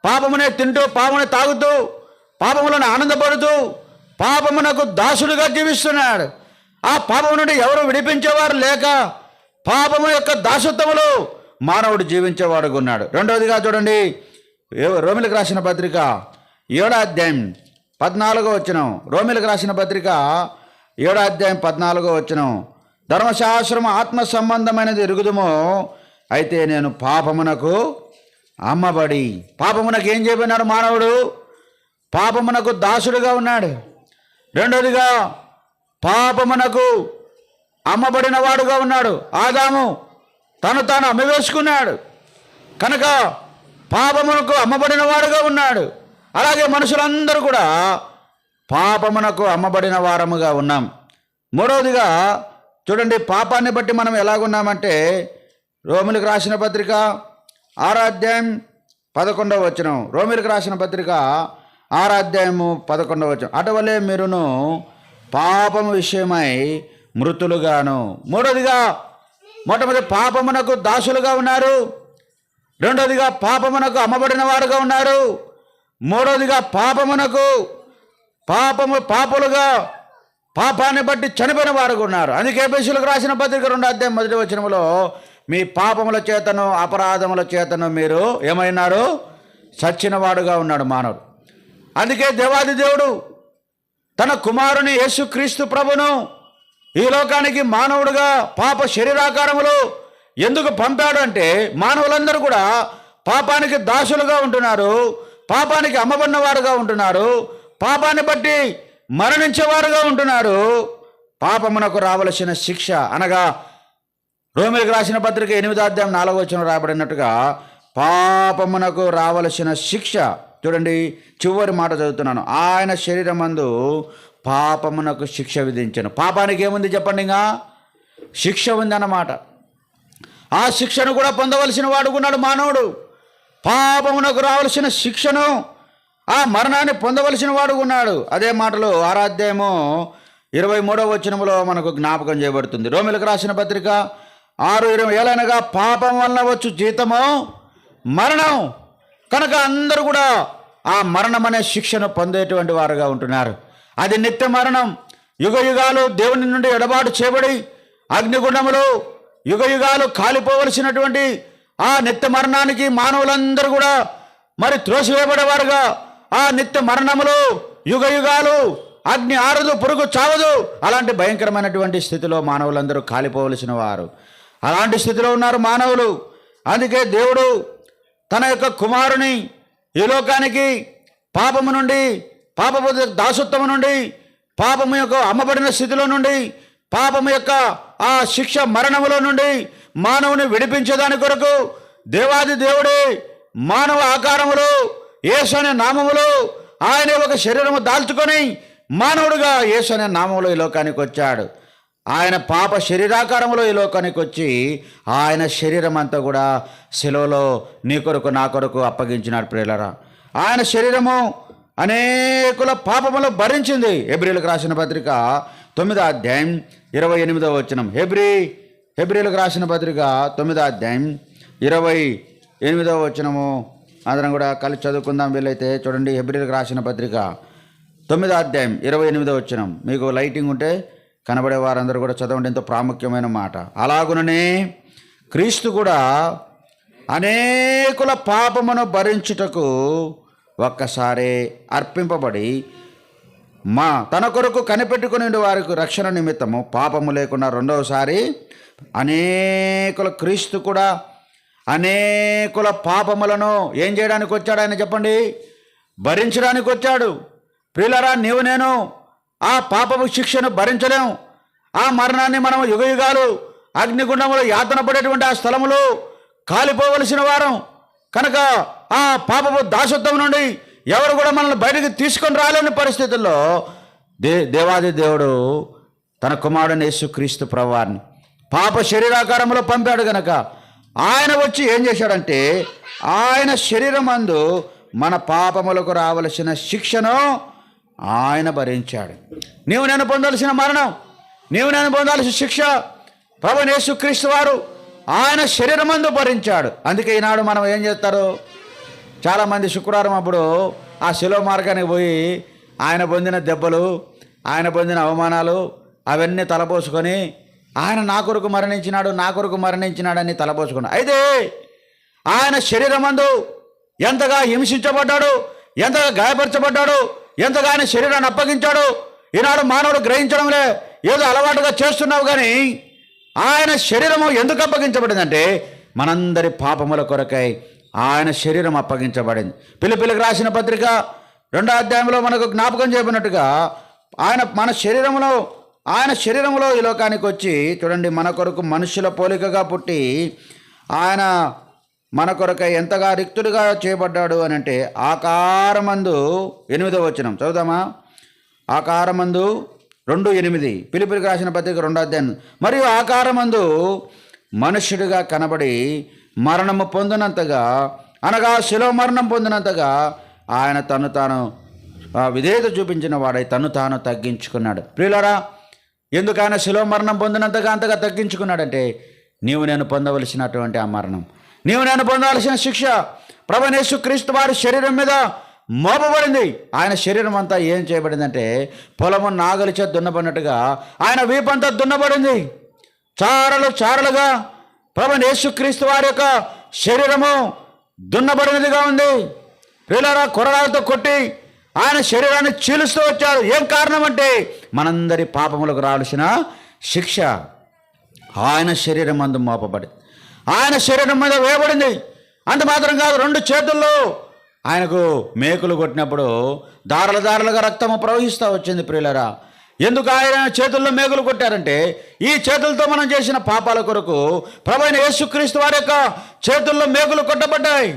పాపమునే తింటూ, పాపమునే తాగుతూ, పాపములను ఆనందపడుతూ పాపమునకు దాసుడుగా జీవిస్తున్నాడు. ఆ పాపము నుండి ఎవరు విడిపించేవారు లేక పాపము యొక్క దాసత్వములో మానవుడు జీవించేవాడుగా ఉన్నాడు. రెండవదిగా చూడండి, రోమిలకు రాసిన పత్రిక 7వ అధ్యాయం 14వ వచనం. రోమిలకు రాసిన పత్రిక 7వ అధ్యాయం 14వ వచనం. ధర్మశాస్త్రము ఆత్మ సంబంధమైనది ఎరుగుదుమో, అయితే నేను పాపమునకు అమ్మబడి. పాపమునకు ఏం చేయబడినాడు మానవుడు? పాపమునకు దాసుడుగా ఉన్నాడు. రెండవదిగా పాపమునకు అమ్మబడిన వాడుగా ఉన్నాడు. ఆదాము తను తాను అమ్మవేసుకున్నాడు కనుక పాపమునకు అమ్మబడిన వాడుగా ఉన్నాడు. అలాగే మనుషులందరూ కూడా పాపమునకు అమ్మబడిన వారముగా ఉన్నాం. మూడవదిగా చూడండి, పాపాన్ని బట్టి మనం ఎలాగున్నామంటే రోమిలకు రాసిన పత్రిక 6వ అధ్యాయం 11వ వచనం. రోమిలకు రాసిన పత్రిక 6వ అధ్యాయము 11వ వచనం. అటువలే మీరును పాపము విషయమై మృతులుగాను. మూడవదిగా మొట్టమొదటి పాపమునకు దాసులుగా ఉన్నారు. రెండవదిగా పాపమునకు అమ్మబడిన వారుగా ఉన్నారు. మూడవదిగా పాపులుగా పాపాన్ని బట్టి చనిపోయిన వారుగా ఉన్నారు. అందుకే ఎఫెసీయులకు రాసిన పత్రిక 2వ అధ్యాయం 1వ వచనములో మీ పాపముల చేతను అపరాధముల చేతను మీరు ఏమైనారు? చచ్చిన వాడుగా ఉన్నాడు మానవుడు. అందుకే దేవాది దేవుడు తన కుమారుని యేసుక్రీస్తు ప్రభును ఈ లోకానికి మానవుడుగా పాప శరీరాకారములో ఎందుకు పంపాడు అంటే మానవులందరూ కూడా పాపానికి దాసులుగా ఉంటున్నారు, పాపానికి అమ్మబడిన వారుగా ఉంటున్నారు, పాపాన్ని బట్టి మరణించేవారుగా ఉంటున్నారు. పాపమునకు రావలసిన శిక్ష అనగా రోమిలకు రాసిన పత్రిక 8వ అధ్యాయం 4వ వచనం రాబడినట్టుగా పాపమునకు రావలసిన శిక్ష. చూడండి, చివరి మాట చదువుతున్నాను. ఆయన శరీరమందు పాపమునకు శిక్ష విధించను. పాపానికి ఏముంది చెప్పండి? ఇంకా శిక్ష ఉందన్నమాట. ఆ శిక్షను కూడా పొందవలసిన వాడుకున్నాడు మానవుడు. పాపమునకు రావలసిన శిక్షను, ఆ మరణాన్ని పొందవలసిన వాడుకున్నాడు. అదే మాటలు 6వ అధ్యాయము 23వ వచనములో మనకు జ్ఞాపకం చేయబడుతుంది. రోమిలకు రాసిన పత్రిక 6:20 ఏలనగా పాపం వలన వచ్చు జీతము మరణం. కనుక అందరూ కూడా ఆ మరణం అనే శిక్షను పొందేటువంటి వారుగా ఉంటున్నారు. అది నిత్య మరణం. యుగయుగాలు దేవుని నుండి ఎడబాటు చేయబడి అగ్నిగుండములు యుగయుగాలు కాలిపోవలసినటువంటి ఆ నిత్య మరణానికి మానవులందరూ కూడా మరి త్రోసివేయబడేవారుగా ఆ నిత్య మరణములు యుగయుగాలు అగ్ని ఆరదు, పురుగు చావదు, అలాంటి భయంకరమైనటువంటి స్థితిలో మానవులందరూ కాలిపోవలసిన వారు. అలాంటి స్థితిలో ఉన్నారు మానవులు. అందుకే దేవుడు తన యొక్క కుమారుని ఈ లోకానికి పాపము నుండి, పాపపు దాసత్వము నుండి, పాపము యొక్క అమ్మబడిన స్థితిలో నుండి, పాపము యొక్క ఆ శిక్ష మరణములో నుండి మానవుని విడిపించేదాని కొరకు దేవాది దేవుడే మానవ ఆకారములో యేసు అనే నామములో ఆయన ఒక శరీరము దాల్చుకొని మానవుడుగా యేసు అనే నామంలో ఈ లోకానికి వచ్చాడు. ఆయన పాప శరీరాకారంలో ఈ లోకానికి వచ్చి ఆయన శరీరం అంతా కూడా శిలువలో నీ కొరకు నా కొరకు అప్పగించినాడు ప్రియులారా. ఆయన శరీరము అనేకుల పాపములు భరించింది. హెబ్రీలకు రాసిన పత్రిక 9వ అధ్యాయం 28వ వచనం. హెబ్రీలకు రాసిన పత్రిక 9వ అధ్యాయం 28వ వచనము అందరం కూడా కలిసి చదువుకుందాం. వీలైతే చూడండి. హెబ్రీలకు రాసిన పత్రిక 9వ అధ్యాయం 28వ వచనం. మీకు లైటింగ్ ఉంటే కనబడే వారందరూ కూడా చదవండి. ఎంతో ప్రాముఖ్యమైన మాట. అలాగుననే క్రీస్తు కూడా అనేకుల పాపమును భరించుటకు ఒక్కసారి అర్పింపబడి తన కొరకు కనిపెట్టుకుని వారికి రక్షణ నిమిత్తము పాపము లేకుండా రెండవసారి క్రీస్తు కూడా అనేకుల పాపములను ఏం చేయడానికి వచ్చాడు ఆయన చెప్పండి? భరించడానికి వచ్చాడు. ప్రియులారా, నీవు నేను ఆ పాపపు శిక్షను భరించలేం. ఆ మరణాన్ని మనం యుగయుగాలు అగ్నిగుండములో యాతన పడేటువంటి ఆ స్థలములో కాలిపోవలసిన వారం కనుక ఆ పాపపు దాసత్వం నుండి ఎవరు కూడా మనల్ని బయటకు తీసుకొని రాలేని పరిస్థితుల్లో దేవాది దేవుడు తన కుమారుడైన యేసుక్రీస్తు ప్రభువారిని పాప శరీరాకారంలో పంపాడు గనక ఆయన వచ్చి ఏం చేశాడంటే ఆయన శరీరమందు మన పాపములకు రావలసిన శిక్షను ఆయన భరించాడు. నీవు నేను పొందాల్సిన మరణం, నీవు నేను పొందాల్సిన శిక్ష ప్రభువైన యేసుక్రీస్తు వారు ఆయన శరీరమందు భరించాడు. అందుకే ఈనాడు మనం ఏం చేస్తారు, చాలామంది శుక్రవారం అప్పుడు ఆ శిలువ మార్గానికి పోయి ఆయన పొందిన దెబ్బలు, ఆయన పొందిన అవమానాలు అవన్నీ తలపోసుకొని ఆయన నా కొరకు మరణించినాడని తలపోసుకున్నాడు. అయితే ఆయన శరీరమందు ఎంతగా హింసించబడ్డాడు, ఎంతగా గాయపరచబడ్డాడు, ఎంతగా ఆయన శరీరాన్ని అప్పగించాడు. ఈనాడు మానవుడు గ్రహించడంలే, ఏదో అలవాటుగా చేస్తున్నావు. కానీ ఆయన శరీరము ఎందుకు అప్పగించబడిందంటే మనందరి పాపముల కొరకై ఆయన శరీరం అప్పగించబడింది. పిలిపిలికి రాసిన పత్రిక 2వ అధ్యాయంలో మనకు జ్ఞాపకం చేయబడినట్టుగా ఆయన శరీరంలో ఈ లోకానికి వచ్చి చూడండి, మన కొరకు మనుషుల పోలికగా పుట్టి ఆయన మన కొరకై ఎంతగా రిక్తుడిగా చేయబడ్డాడు అని అంటే ఆకారమందు 8వ వచనం చదువుదామా? ఆకారమందు 2:8 పిలిపిలికి రాసిన పత్రిక 2వ అధ్యాయం. మరియు ఆకారమందు మనుష్యుడిగా కనబడి మరణము పొందినంతగా, అనగా శిలువ మరణం పొందినంతగా ఆయన తను తాను విధేయత చూపించిన వాడై తను తాను తగ్గించుకున్నాడు. ప్రియులారా, ఎందుకు ఆయన శిలువ మరణం పొందినంతగా అంతగా తగ్గించుకున్నాడంటే నీవు నేను పొందవలసినటువంటి ఆ మరణం, నీవు నేను పొందవలసిన శిక్ష ప్రభువైన యేసుక్రీస్తు వారి శరీరం మీద మోపబడింది. ఆయన శరీరం అంతా ఏం చేయబడిందంటే పొలము నాగలిచే దున్నబడినట్టుగా ఆయన వీపంతా దున్నబడింది. చారలుగా ప్రభువైన యేసుక్రీస్తు వారి యొక్క శరీరము దున్నబడినదిగా ఉంది. ప్రియులారా, కొరడాలతో కొట్టి ఆయన శరీరాన్ని చీలుస్తూ వచ్చాడు. ఏం కారణం అంటే మనందరి పాపములకు రావాల్సిన శిక్ష ఆయన శరీరం అందు మోపబడి ఆయన శరీరం మీద వేయబడింది. అంత మాత్రం కాదు, 2 చేతుల్లో ఆయనకు మేకులు కొట్టినప్పుడు దారలుగా రక్తము ప్రవహిస్తూ వచ్చింది. ప్రియులారా, ఎందుకు ఆయన చేతుల్లో మేకులు కొట్టారంటే ఈ చేతులతో మనం చేసిన పాపాల కొరకు ప్రభువైన యేసుక్రీస్తు వారి యొక్క చేతుల్లో మేకులు కొట్టబడ్డాయి.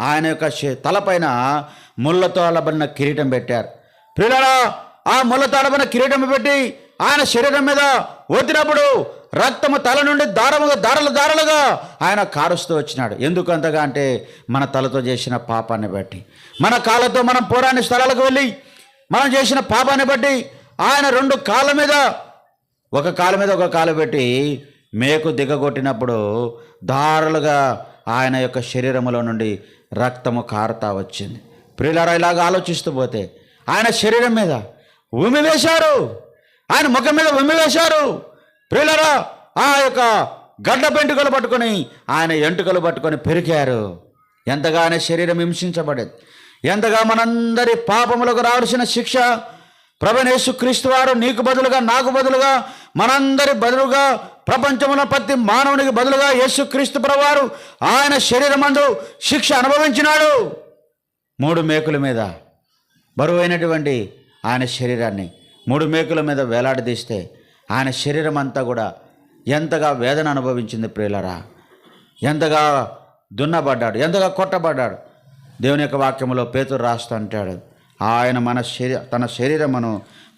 ఆయన యొక్క తలపైన ముళ్ళతో అలబడిన కిరీటం పెట్టారు. ప్రియులారా, ఆ ముళ్ళతో అలబడిన కిరీటం పెట్టి ఆయన శరీరం మీద ఒత్తినప్పుడు రక్తము తల నుండి దారలుగా ఆయన కారుస్తూ వచ్చినాడు. ఎందుకు అంతగా అంటే మన తలతో చేసిన పాపాన్ని బట్టి, మన కాళ్ళతో మనం పోరాని స్థలాలకు వెళ్ళి మనం చేసిన పాపాన్ని బట్టి ఆయన 2 కాళ్ళ మీద ఒక కాలు పెట్టి మేకు దిగగొట్టినప్పుడు దారులుగా ఆయన యొక్క శరీరములో నుండి రక్తము కారుతా వచ్చింది. ప్రియులారా, ఇలాగ ఆలోచిస్తూ పోతే ఆయన శరీరం మీద ఉమ్మి వేశారు, ఆయన ముఖం మీద ఉమ్మి వేశారు. ప్రియులారా, ఆ యొక్క గడ్డ పెంటుకలు పట్టుకొని ఆయన ఎంటుకలు పట్టుకొని పెరికారు. ఎంతగా ఆయన శరీరం హింసించబడేది, ఎంతగా మనందరి పాపములకు రావాల్సిన శిక్ష ప్రభువైన యేసుక్రీస్తు వారు నీకు బదులుగా, నాకు బదులుగా, మనందరి బదులుగా, ప్రపంచంలో ప్రతి మానవునికి బదులుగా యేసుక్రీస్తు ప్రభువారు ఆయన శరీరమందు శిక్ష అనుభవించినాడు. 3 మేకుల మీద బరువైనటువంటి ఆయన శరీరాన్ని 3 మేకుల మీద వేలాడదీస్తే ఆయన శరీరం అంతా కూడా ఎంతగా వేదన అనుభవించింది. ప్రియులారా, ఎంతగా దున్నబడ్డాడు, ఎంతగా కొట్టబడ్డాడు. దేవుని యొక్క వాక్యంలో పేతురు రాస్తూ అంటాడు, ఆయన తన శరీరమును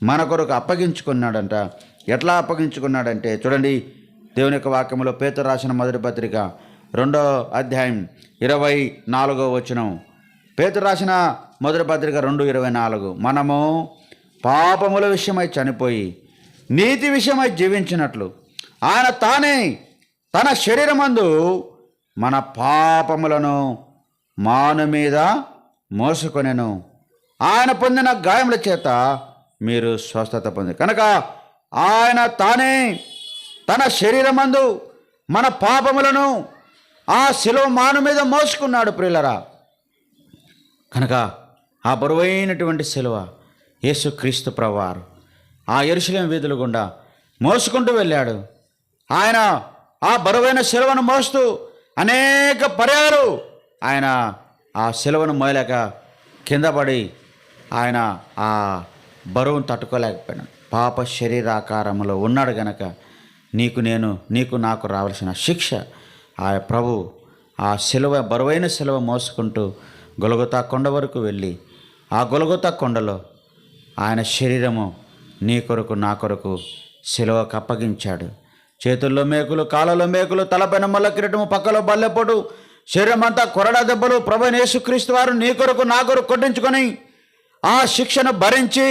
మన కొరకు అప్పగించుకున్నాడంట. ఎట్లా అప్పగించుకున్నాడంటే చూడండి, దేవుని యొక్క వాక్యములో పేతురు రాసిన మొదటి పత్రిక 2వ అధ్యాయం 24వ వచనం. పేతురు రాసిన మొదటి పత్రిక 2:24. మనము పాపముల విషయమై చనిపోయి నీతి విషయమై జీవించినట్లు ఆయన తానే తన శరీరమందు మన పాపములను మాను మీద మోసుకొనెను. ఆయన పొందిన గాయముల చేత మీరు స్వస్థత పొంది. కనుక ఆయన తానే తన శరీరమందు మన పాపములను ఆ శిలువ మాను మీద మోసుకున్నాడు ప్రియులరా. కనుక ఆ బరువైనటువంటి శిలువ యేసుక్రీస్తు ప్రభువారు ఆ యెరూషలేము వీధుల గుండా మోసుకుంటూ వెళ్ళాడు. ఆయన ఆ బరువైన శిలువను మోస్తూ అనేక పర్యాలు ఆయన ఆ శిలువను మోయలేక కింద పడి ఆయన ఆ బరువును తట్టుకోలేకపోయినాడు. పాప శరీరాకారంలో ఉన్నాడు గనక నీకు నాకు రావాల్సిన శిక్ష ఆ ప్రభు ఆ శిలువ బరువైన శిలువ మోసుకుంటూ గొలగొతా కొండ వరకు వెళ్ళి ఆ గొలగొతా కొండలో ఆయన శరీరము నీ కొరకు నా కొరకు శిలువకు అప్పగించాడు. చేతుల్లో మేకులు, కాళ్ళలో మేకులు, తలపైన మల్ల కిరీటము, పక్కలో బల్లెపోటు, శరీరం అంతా కొరడా దెబ్బలు ప్రభువైన యేసుక్రీస్తు వారు నీ కొరకు నా కొరకు కొట్టించుకొని ఆ శిక్షను భరించి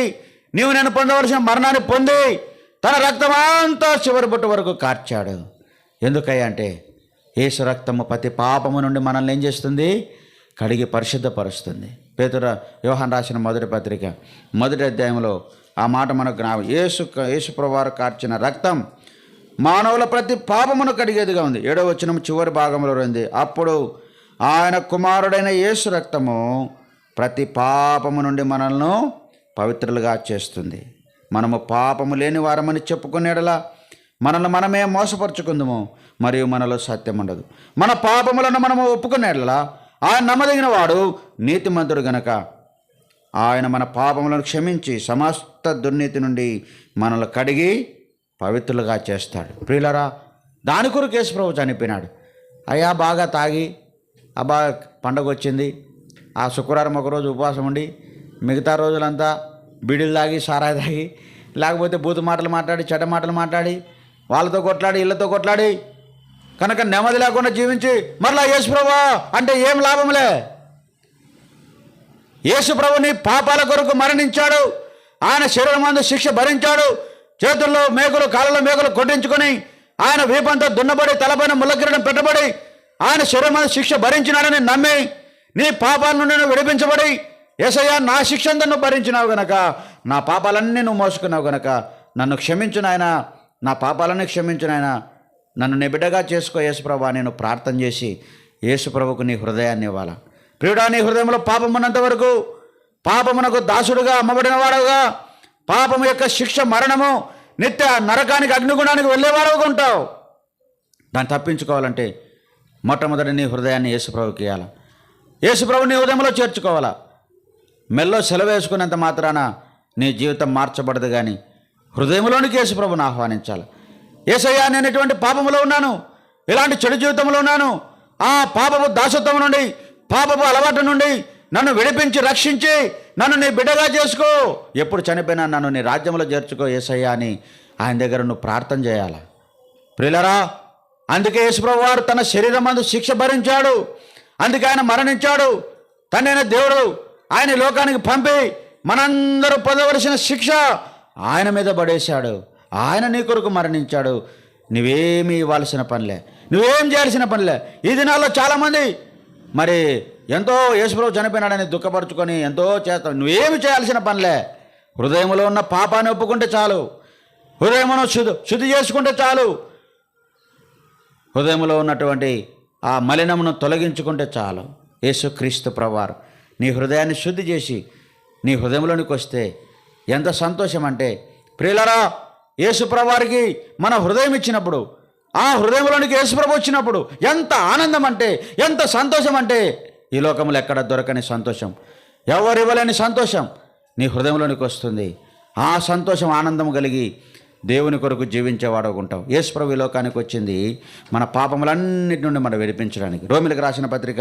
నేను పొందవలసిన మరణాన్ని పొంది తన రక్తమంతా చివరి బొట్టు వరకు కార్చాడు. ఎందుకయ్యా అంటే యేసు రక్తము ప్రతి పాపము నుండి మనల్ని ఏం చేస్తుంది? కడిగి పరిశుద్ధపరుస్తుంది. యోహాను రాసిన మొదటి పత్రిక 1వ అధ్యాయంలో ఆ మాట మనకు యేసు ప్రభువారు కార్చిన రక్తం మానవుల ప్రతి పాపమును కడిగేదిగా ఉంది. 7వ వచనం చివరి భాగంలో ఉంది. అప్పుడు ఆయన కుమారుడైన యేసు రక్తము ప్రతి పాపము నుండి మనల్ని పవిత్రులుగా చేస్తుంది. మనము పాపము లేని వారమని చెప్పుకునేడలా మనల్ని మనమే మోసపరుచుకుందాము, మరియు మనలో సత్యం ఉండదు. మన పాపములను మనము ఒప్పుకునేడలా ఆయన నమ్మదగిన వాడు, నీతిమంతుడు గనక ఆయన మన పాపములను క్షమించి సమస్త దుర్నీతి నుండి మనల్ని కడిగి పవిత్రులుగా చేస్తాడు. ప్రియులరా, దాని కొరకు యేసు ప్రభువు చనిపోయినాడు. అయ్యా బాగా తాగి బాగా పండగ వచ్చింది, ఆ శుక్రవారం ఒకరోజు ఉపవాసం ఉండి మిగతా రోజులంతా బీడీలు తాగి సారాయి తాగి లేకపోతే బూతు మాటలు మాట్లాడి చెడ్డ మాటలు మాట్లాడి వాళ్ళతో కొట్లాడి ఇళ్ళతో కొట్లాడి కనుక నెమ్మది లేకుండా జీవించి మరలా యేసు ప్రభువా అంటే ఏం లాభంలే. యేసు ప్రభు నీ పాపాల కొరకు మరణించాడు. ఆయన శరీరమందు శిక్ష భరించాడు. చేతుల్లో మేకులు, కాళ్ళలో మేకులు కొట్టించుకొని ఆయన వీపంతా దున్నబడి తలపైన ముల్లకిరీటం పెట్టబడి ఆయన శరీరమందు శిక్ష భరించినాడని నమ్మి నీ పాపాల నుండి నువ్వు విడిపించబడి యేసయ్యా నా శిక్ష అంతా నువ్వు భరించినావు గనక, నా పాపాలన్నీ నువ్వు మోసుకున్నావు గనక నన్ను క్షమించు నాయనా, నా పాపాలన్నీ క్షమించు నాయనా, నన్ను నీ బిడ్డగా చేసుకో యేసుప్రభా. నేను ప్రార్థన చేసి యేసుప్రభుకు నీ హృదయాన్ని ఇవ్వాలా. ప్రియుడా, నీ హృదయంలో పాపం ఉన్నంత వరకు పాపమునకు దాసుడుగా అమ్మబడిన వాడుగా పాపము యొక్క శిక్ష మరణము నిత్య నరకానికి అగ్నిగుణానికి వెళ్ళేవాడుగా ఉంటావు. దాన్ని తప్పించుకోవాలంటే మొట్టమొదటి నీ హృదయాన్ని యేసుప్రభుకి ఇవ్వాలా. యేసుప్రభు నీ హృదయంలో చేర్చుకోవాలా. మెల్లో సెలవు వేసుకున్నంత మాత్రాన నీ జీవితం మార్చబడదు, కానీ హృదయంలోనికి యేసుప్రభుని ఆహ్వానించాలి. యేసయ్యా, నేను ఎటువంటి పాపములో ఉన్నాను, ఇలాంటి చెడు జీవితంలో ఉన్నాను, ఆ పాపపు దాసత్వం నుండి, పాపపు అలవాటు నుండి నన్ను విడిపించి రక్షించి నన్ను నీ బిడ్డగా చేసుకో, ఎప్పుడు చనిపోయినా నన్ను నీ రాజ్యంలో చేర్చుకో యేసయ్యా అని ఆయన దగ్గర నువ్వు ప్రార్థన చేయాలి. ప్రియులరా, అందుకే యేసుప్రభు వారు తన శరీరమందు శిక్ష భరించాడు. అందుకే ఆయన మరణించాడు. తండ్రైన దేవుడు ఆయన లోకానికి పంపి మనందరూ పొందవలసిన శిక్ష ఆయన మీద పడేశాడు. ఆయన నీ కొరకు మరణించాడు. నువ్వేమీ ఇవ్వాల్సిన పనిలే, నువ్వేం చేయాల్సిన పనిలే. ఈ దినాల్లో చాలామంది మరి ఎంతో యేసుప్రభు చనిపోయినాడని దుఃఖపరుచుకొని ఎంతో చేస్తాం. నువ్వేమి చేయాల్సిన పనిలే. హృదయంలో ఉన్న పాపాన్ని ఒప్పుకుంటే చాలు, హృదయమును శుద్ధి చేసుకుంటే చాలు, హృదయంలో ఉన్నటువంటి ఆ మలినమును తొలగించుకుంటే చాలు. యేసుక్రీస్తు ప్రభువారు నీ హృదయాన్ని శుద్ధి చేసి నీ హృదయంలోనికి వస్తే ఎంత సంతోషం అంటే, ప్రియులరా, యేసుప్రభువారికి మన హృదయం ఇచ్చినప్పుడు, ఆ హృదయంలోనికి యేసుప్రభు వచ్చినప్పుడు ఎంత ఆనందం అంటే, ఎంత సంతోషం అంటే, ఈ లోకంలో ఎక్కడ దొరకని సంతోషం, ఎవరు ఇవ్వలేని సంతోషం నీ హృదయంలోనికి వస్తుంది. ఆ సంతోషం ఆనందం కలిగి దేవుని కొరకు జీవించేవాడు ఉంటావు. యేసు ప్రభు ఈ లోకానికి వచ్చింది మన పాపములన్నిటి నుండి మనం విడిపించడానికి. రోమిలకు రాసిన పత్రిక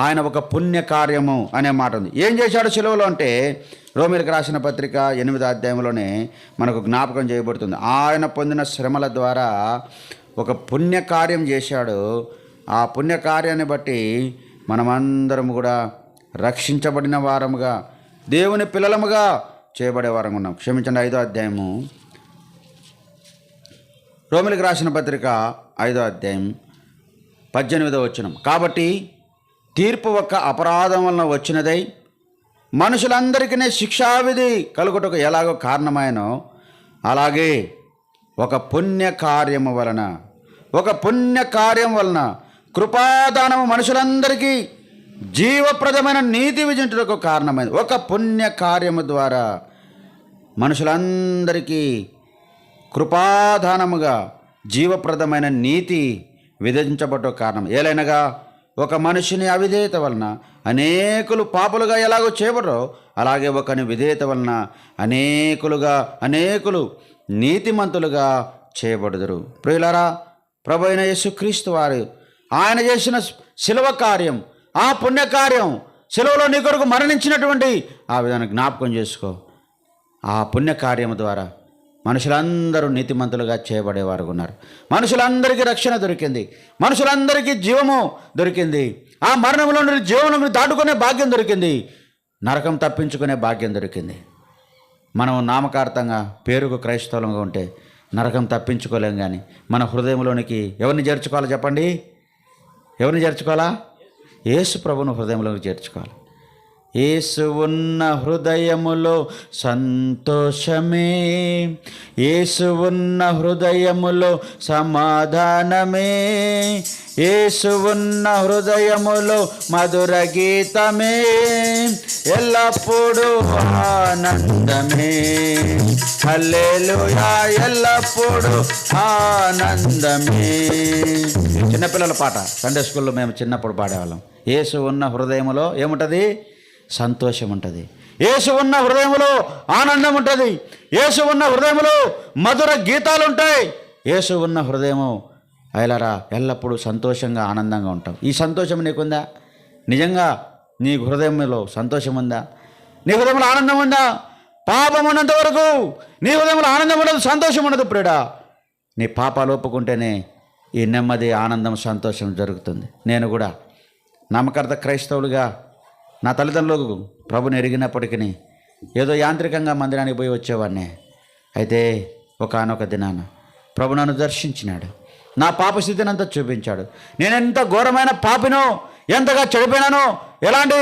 ఆయన ఒక పుణ్యకార్యము అనే మాట ఉంది. ఏం చేశాడు శిలువలో అంటే రోమిలకు రాసిన పత్రిక 8వ అధ్యాయంలోనే మనకు జ్ఞాపకం చేయబడుతుంది. ఆయన పొందిన శ్రమల ద్వారా ఒక పుణ్యకార్యం చేశాడు. ఆ పుణ్యకార్యాన్ని బట్టి మనమందరం కూడా రక్షించబడిన వారముగా దేవుని పిల్లలముగా చేయబడే వారంగా ఉన్నాం. క్షమించండి. 5వ అధ్యాయము రోమిలకు రాసిన పత్రిక 5వ అధ్యాయం 18వ వచనం. కాబట్టి తీర్పు ఒక్క అపరాధం వలన వచ్చినదై మనుషులందరికీ శిక్షావిధి కలుగుటకు ఎలాగో కారణమైనో అలాగే ఒక పుణ్యకార్యము వలన కృపాదానము మనుషులందరికీ జీవప్రదమైన నీతి విజయించుటకు కారణమైనది. ఒక పుణ్యకార్యము ద్వారా మనుషులందరికీ కృపాదానముగా జీవప్రదమైన నీతి విధించబడ్డ కారణం. ఏలైనగా ఒక మనిషిని అవిధేయత వలన అనేకులు పాపులుగా ఎలాగో చేయబడరో అలాగే ఒకని విధేయత వలన అనేకులు నీతిమంతులుగా చేయబడుదురు. ప్రియులారా, ప్రభు అయిన యేసుక్రీస్తు వారు ఆయన చేసిన శిలువ కార్యం, ఆ పుణ్యకార్యం, శిలువలో నీ కొరకు మరణించినటువంటి ఆ విధానం జ్ఞాపకం చేసుకో. ఆ పుణ్యకార్యం ద్వారా మనుషులందరూ నీతిమంతులుగా చేయబడేవారు ఉన్నారు. మనుషులందరికీ రక్షణ దొరికింది, మనుషులందరికీ జీవము దొరికింది. ఆ మరణంలో నుండి జీవనం దాటుకునే భాగ్యం దొరికింది, నరకం తప్పించుకునే భాగ్యం దొరికింది. మనం నామకార్థంగా పేరుకు క్రైస్తవులంగా ఉంటే నరకం తప్పించుకోలేం. కానీ మన హృదయంలోనికి ఎవరిని చేర్చుకోవాలో చెప్పండి? ఎవరిని చేర్చుకోవాలా? యేసు ప్రభువును హృదయంలోకి చేర్చుకోవాలి. యేసు ఉన్న హృదయములో సంతోషమే, యేసు ఉన్న హృదయములో సమాధానమే, యేసు ఉన్న హృదయములో మధుర గీతమే, ఎల్లప్పుడూ ఆనందమే. హల్లెలూయా, ఎల్లప్పుడూ ఆనందమే. చిన్నపిల్లల పాట సండే స్కూల్లో మేము చిన్నప్పుడు పాడేవాళ్ళం. యేసు ఉన్న హృదయములో ఏముంటుంది? సంతోషం ఉంటుంది. యేసు ఉన్న హృదయములో ఆనందం ఉంటుంది. యేసు ఉన్న హృదయములో మధుర గీతాలు ఉంటాయి. యేసు ఉన్న హృదయము అయలరా ఎల్లప్పుడూ సంతోషంగా ఆనందంగా ఉంటాం. ఈ సంతోషం నీకుందా? నిజంగా నీ హృదయంలో సంతోషం ఉందా? నీ హృదయంలో ఆనందం ఉందా? పాపం ఉన్నంత వరకు నీ హృదయంలో ఆనందం ఉండదు, సంతోషం ఉండదు. ప్రియుడా, నీ పాపాలు ఒప్పుకుంటేనే ఈ నెమ్మది, ఆనందం, సంతోషం జరుగుతుంది. నేను కూడా నామకార్థ క్రైస్తవులుగా నా తల్లిదండ్రులకు ప్రభుని ఎరిగినప్పటికీ ఏదో యాంత్రికంగా మందిరానికి పోయి వచ్చేవాడిని. అయితే ఒకానొక దినాన ప్రభు నన్ను దర్శించినాడు, నా పాపస్థితిని అంతా చూపించాడు. నేను ఎంత ఘోరమైన పాపినో, ఎంతగా చెడిపోయినానో, ఎలాంటి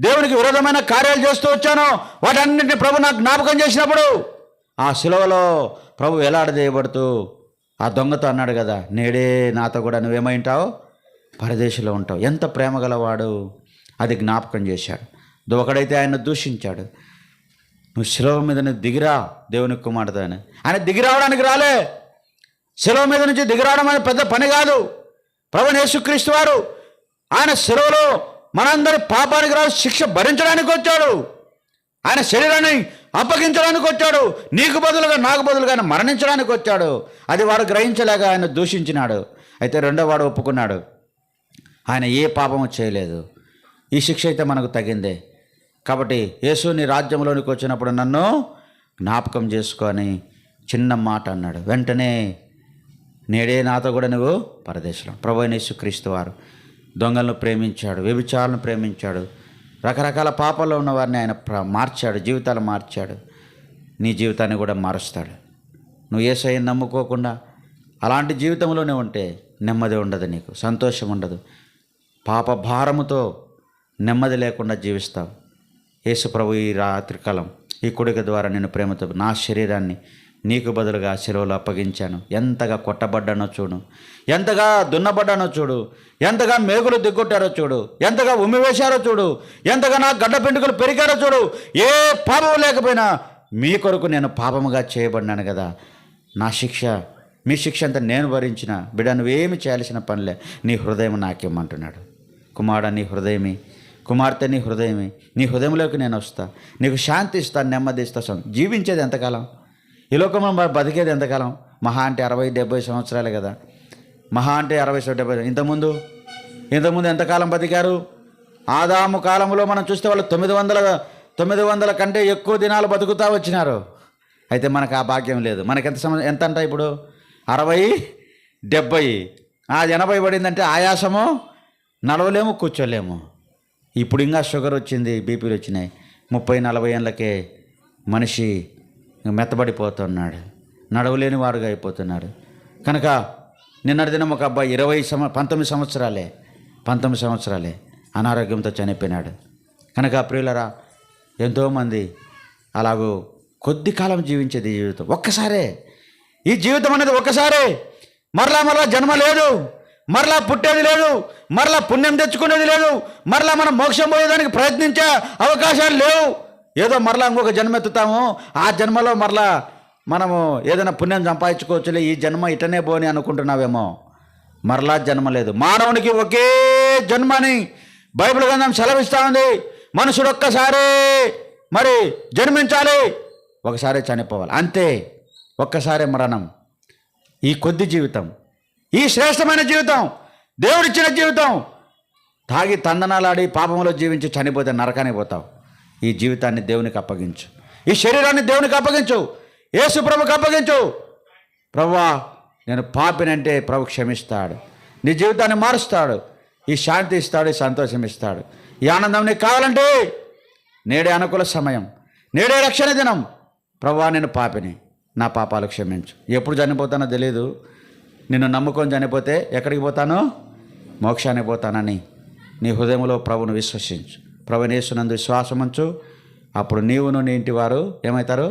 దేవునికి విరోధమైన కార్యాలు చేస్తూ వచ్చానో వాటన్నింటినీ ప్రభు నాకు జ్ఞాపకం చేసినప్పుడు ఆ శిలువలో ప్రభు వేలాడదీయబడుతూ ఆ దొంగతో అన్నాడు కదా, నేడే నాతో కూడా నువ్వేమై ఉంటావు? పరదేశంలో ఉంటావు. ఎంత ప్రేమ గలవాడు, అది జ్ఞాపకం చేశాడు. ఒకడైతే ఆయన దూషించాడు, నువ్వు శిలువ మీద నువ్వు దిగిరా దేవుని కుమారుడు అని. ఆయన దిగిరావడానికి రాలే. శిలువ మీద నుంచి దిగిరావడం అనేది పెద్ద పని కాదు. ప్రభువు యేసుక్రీస్తు వారు ఆయన శిలువలో మనందరి పాపానికి రాదు శిక్ష భరించడానికి వచ్చాడు. ఆయన శరీరాన్ని అప్పగించడానికి వచ్చాడు. నీకు బదులుగా నాకు బదులుగా ఆయన మరణించడానికి వచ్చాడు. అది వాడు గ్రహించలేక ఆయన దూషించినాడు. అయితే రెండో వాడు ఒప్పుకున్నాడు, ఆయన ఏ పాపము చేయలేదు, ఈ శిక్ష అయితే మనకు తగిందే. కాబట్టి యేసు నీ రాజ్యంలోనికి వచ్చినప్పుడు నన్ను జ్ఞాపకం చేసుకొని చిన్న మాట అన్నాడు. వెంటనే నేడే నాతో కూడా నువ్వు పరదేశంలో. ప్రభువైన యేసుక్రీస్తు వారు దొంగలను ప్రేమించాడు, వ్యభిచారులను ప్రేమించాడు, రకరకాల పాపాల్లో ఉన్న వారిని ఆయన మార్చాడు, జీవితాలు మార్చాడు. నీ జీవితాన్ని కూడా మారుస్తాడు. నువ్వు యేసయ్యను నమ్ముకోకుండా అలాంటి జీవితంలోనే ఉంటే నెమ్మది ఉండదు, నీకు సంతోషం ఉండదు, పాప భారముతో నెమ్మది లేకుండా జీవిస్తావు. యేసు ప్రభు ఈ రాత్రికాలం ఈ కొడుకు ద్వారా నేను ప్రేమతో నా శరీరాన్ని నీకు బదులుగా శిలువలో అప్పగించాను. ఎంతగా కొట్టబడ్డానో చూడు, ఎంతగా దున్నబడ్డానో చూడు, ఎంతగా మేకులు దిగ్గొట్టారో చూడు, ఎంతగా ఉమ్మివేశారో చూడు, ఎంతగా నా గడ్డ పెంటుకలు పెరిగారో చూడు. ఏ పాపం లేకపోయినా మీ కొరకు నేను పాపముగా చేయబడినాను కదా. నా శిక్ష, మీ శిక్ష అంతా నేను భరించిన. బిడ్డ, నువ్వేమి చేయాల్సిన పనిలే, నీ హృదయం నాకేమంటున్నాడు. కుమారుడా, నీ హృదయమే, కుమార్తె నీ హృదయమే, నీ హృదయంలోకి నేను వస్తా, నీకు శాంతి ఇస్తాను, నెమ్మది ఇస్తాను. జీవించేది ఎంతకాలం? ఈ లోకంలో మరి బతికేది ఎంతకాలం? మహా అంటే 60-70 సంవత్సరాలే కదా. మహా అంటే 60-70. ఇంతకుముందు ఎంతకాలం బతికారు? ఆదాము కాలంలో మనం చూస్తే వాళ్ళు 900 కంటే ఎక్కువ దినాలు బతుకుతా వచ్చినారు. అయితే మనకు ఆ భాగ్యం లేదు. మనకి ఎంత అంట ఇప్పుడు? 60-70. 80 పడిందంటే ఆయాసము, నడవలేము, కూర్చోలేము. ఇప్పుడు ఇంకా షుగర్ వచ్చింది, బీపీలు వచ్చినాయి. 30-40 ఏళ్ళకే మనిషి మెత్తబడిపోతున్నాడు, నడవలేని వాడుగా అయిపోతున్నాడు. కనుక నిన్నటి దినం ఒక అబ్బాయి 19 సంవత్సరాలే అనారోగ్యంతో చనిపోయినాడు. కనుక ప్రియులరా, ఎంతోమంది అలాగూ కొద్ది కాలం జీవించేది జీవితం. ఒక్కసారే ఈ జీవితం అనేది ఒక్కసారే. మరలా జన్మ లేదు, మరలా పుట్టేది లేదు, మరలా పుణ్యం తెచ్చుకునేది లేదు, మరలా మనం మోక్షం పోయేదానికి ప్రయత్నించే అవకాశాలు లేవు. ఏదో మరలా ఇంకొక జన్మ ఎత్తుతాము, ఆ జన్మలో మరలా మనము ఏదైనా పుణ్యం సంపాదించుకోవచ్చులే, ఈ జన్మ ఇటనే పోని అనుకుంటున్నావేమో. మరలా జన్మ లేదు. మానవునికి ఒకే జన్మని బైబిల్ గ్రంథం సెలవిస్తూ ఉంది. మనుషుడు ఒక్కసారే మరి జన్మించాలి, ఒకసారి చనిపోవాలి, అంతే. ఒక్కసారే మరణం. ఈ కొద్ది జీవితం, ఈ శ్రేష్టమైన జీవితం, దేవుడిచ్చిన జీవితం, తాగి తందనాలాడి పాపంలో జీవించి చనిపోతే నరకానికి పోతావు. ఈ జీవితాన్ని దేవునికి అప్పగించు, ఈ శరీరాన్ని దేవునికి అప్పగించు, యేసు ప్రభుకి అప్పగించు. ప్రభువా నేను పాపినంటే ప్రభు క్షమిస్తాడు, నీ జీవితాన్ని మారుస్తాడు, ఈ శాంతి ఇస్తాడు, ఈ సంతోషం ఇస్తాడు, ఈ ఆనందం నీకు కావాలంటే నేడే అనుకూల సమయం, నేడే రక్షణ దినం. ప్రభువా నేను పాపిని, నా పాపాలు క్షమించు. ఎప్పుడు చనిపోతానో తెలియదు, నిన్ను నమ్ముకొని చనిపోతే ఎక్కడికి పోతానో? మోక్షానికి పోతానని నీ హృదయంలో ప్రభువును విశ్వసించు, ప్రభువుని యేసునందు విశ్వాసముంచు. అప్పుడు నీవును నీ ఇంటి వారు ఏమవుతారు?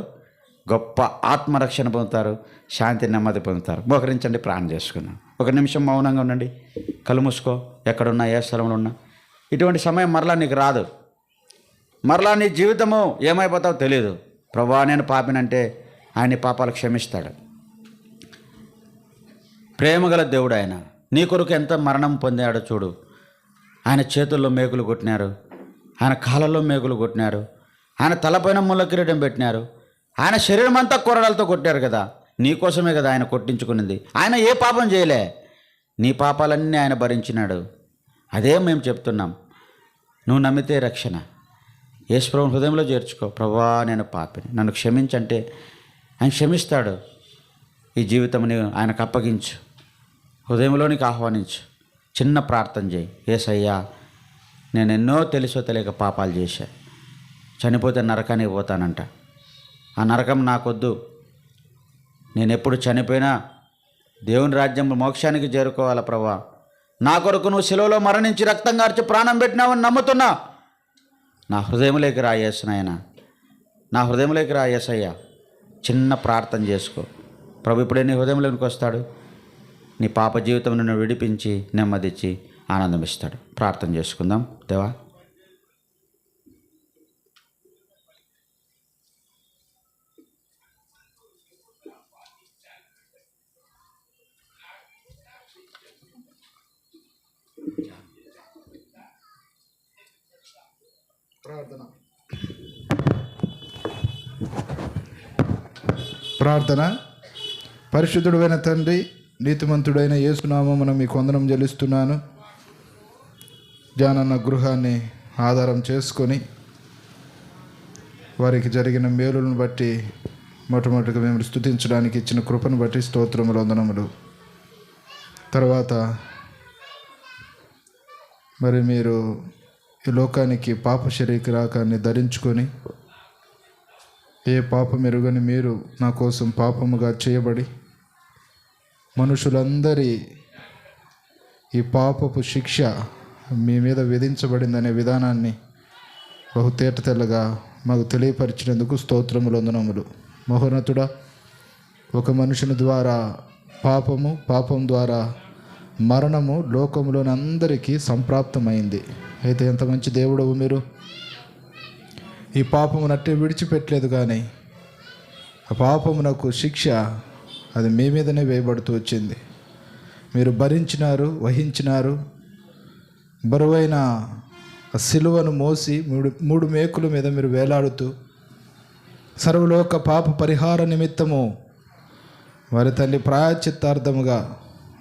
గొప్ప ఆత్మరక్షణ పొందుతారు, శాంతి నెమ్మది పొందుతారు. మోకరించండి, ప్రార్థన చేసుకున్నాం. ఒక నిమిషం మౌనంగా ఉండండి, కళ్ళు మూసుకో. ఎక్కడున్నా, ఏ స్థలంలో ఉన్నా, ఇటువంటి సమయం మరలా నీకు రాదు. మరలా నీ జీవితము ఏమైపోతావో తెలియదు. ప్రభువా నేను పాపినంటే ఆయన పాపాలు క్షమిస్తాడు. ప్రేమగల దేవుడు ఆయన. నీ కొరకు ఎంత మరణం పొందాడో చూడు. ఆయన చేతుల్లో మేకులు కొట్టినారు, ఆయన కాళ్ళల్లో మేకులు కొట్టినారు, ఆయన తలపైన ముళ్ళ కిరీటం పెట్టినారు, ఆయన శరీరం అంతా కొరడాలతో కొట్టారు కదా. నీకోసమే కదా ఆయన కొట్టించుకున్నది. ఆయన ఏ పాపం చేయలే, నీ పాపాలన్నీ ఆయన భరించినాడు. అదే మేము చెప్తున్నాం. నువ్వు నమ్మితే రక్షణ. యేసు ప్రభువుని హృదయంలో చేర్చుకో. ప్రభువా నేను పాపిని, నన్ను క్షమించంటే ఆయన క్షమిస్తాడు. ఈ జీవితంని ఆయనకు అప్పగించు, హృదయంలోనికి ఆహ్వానించు. చిన్న ప్రార్థన చేయి. యేసయ్యా నేను ఎన్నో తెలుసో తెలియక పాపాలు చేశా, చనిపోతే నరకానికి పోతానంట. ఆ నరకం నాకొద్దు. నేను ఎప్పుడు చనిపోయినా దేవుని రాజ్యం మోక్షానికి చేరుకోవాలా ప్రభువా. నా కొరకు నువ్వు శిలువలో మరణించి రక్తం కార్చి ప్రాణం పెట్టినావని నమ్ముతున్నా. నా హృదయంలోకి రా యేసునాయనా, నా హృదయంలోకి రా యేసయ్యా. చిన్న ప్రార్థన చేసుకో. ప్రభు ఇప్పుడే నీ హృదయంలోకి వస్తాడు. నీ పాప జీవితం నిన్ను విడిపించి నెమ్మదిచ్చి ఆనందం ఇస్తాడు. ప్రార్థన చేసుకుందాం. దేవా ప్రార్థన. పరిశుద్ధుడైన తండ్రి, నీతిమంతుడైన యేసునామమున మీకు వందనం చెల్లిస్తున్నాను. జానన్న గృహాన్ని ఆధారం చేసుకొని వారికి జరిగిన మేలులను బట్టి మొట్టమొదటిగా మేము స్తుతించడానికి ఇచ్చిన కృపను బట్టి స్తోత్రములు, వందనములు. తర్వాత మరి మీరు ఈ లోకానికి పాప శరీరాకాన్ని ధరించుకొని ఏ పాపం ఎరుగని మీరు నా కోసం పాపముగా చేయబడి మనుషులందరి ఈ పాపపు శిక్ష మీ మీద విధించబడిందనే విధానాన్ని బహు తేటతెల్లగా మాకు తెలియపరిచినందుకు స్తోత్రములు, వందనములు. మహోన్నతుడా, ఒక మనుషుని ద్వారా పాపం ద్వారా మరణము లోకంలోని అందరికీ సంప్రాప్తమైంది. అయితే ఎంత మంచి దేవుడవు మీరు. ఈ పాపమునట్టే విడిచిపెట్టలేదు, కానీ ఆ పాపమునకు శిక్ష అది మీ మీదనే వేయబడుతూ వచ్చింది. మీరు భరించినారు, వహించినారు. బరువైన ఆ సిలువను మోసి మూడు మేకుల మీద మీరు వేలాడుతూ సర్వలోక పాప పరిహార నిమిత్తము వారి తండ్రి ప్రాయశ్చిత్తార్థముగా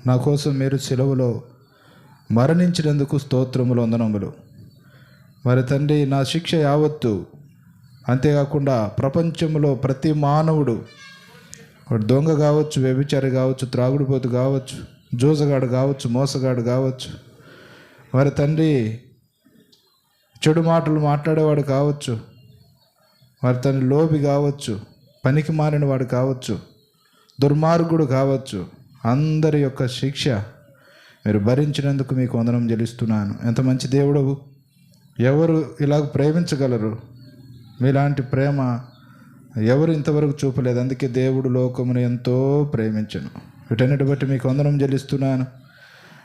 నా కోసం మీరు సెలవులో మరణించినందుకు స్తోత్రములు, వందనములు. వారి తండ్రి నా శిక్ష యావత్తు, అంతేకాకుండా ప్రపంచంలో ప్రతి మానవుడు, వాడు దొంగ కావచ్చు, వ్యభిచారి కావచ్చు, త్రాగుడుపోతు కావచ్చు, జోజగాడు కావచ్చు, మోసగాడు కావచ్చు, వారి తండ్రి చెడు మాటలు మాట్లాడేవాడు కావచ్చు, వారి తండ్రి లోబి కావచ్చు, పనికి మారిన వాడు కావచ్చు, దుర్మార్గుడు కావచ్చు, అందరి యొక్క శిక్ష మీరు భరించినందుకు మీకు వందనం చెల్లిస్తున్నాను. ఎంత మంచి దేవుడవు! ఎవరు ఇలాగ ప్రేమించగలరు? మీలాంటి ప్రేమ ఎవరు ఇంతవరకు చూపలేదు. అందుకే దేవుడు లోకమును ఎంతో ప్రేమించను. వీటన్నిటి బట్టి మీకు వందనం చెల్లిస్తున్నాను.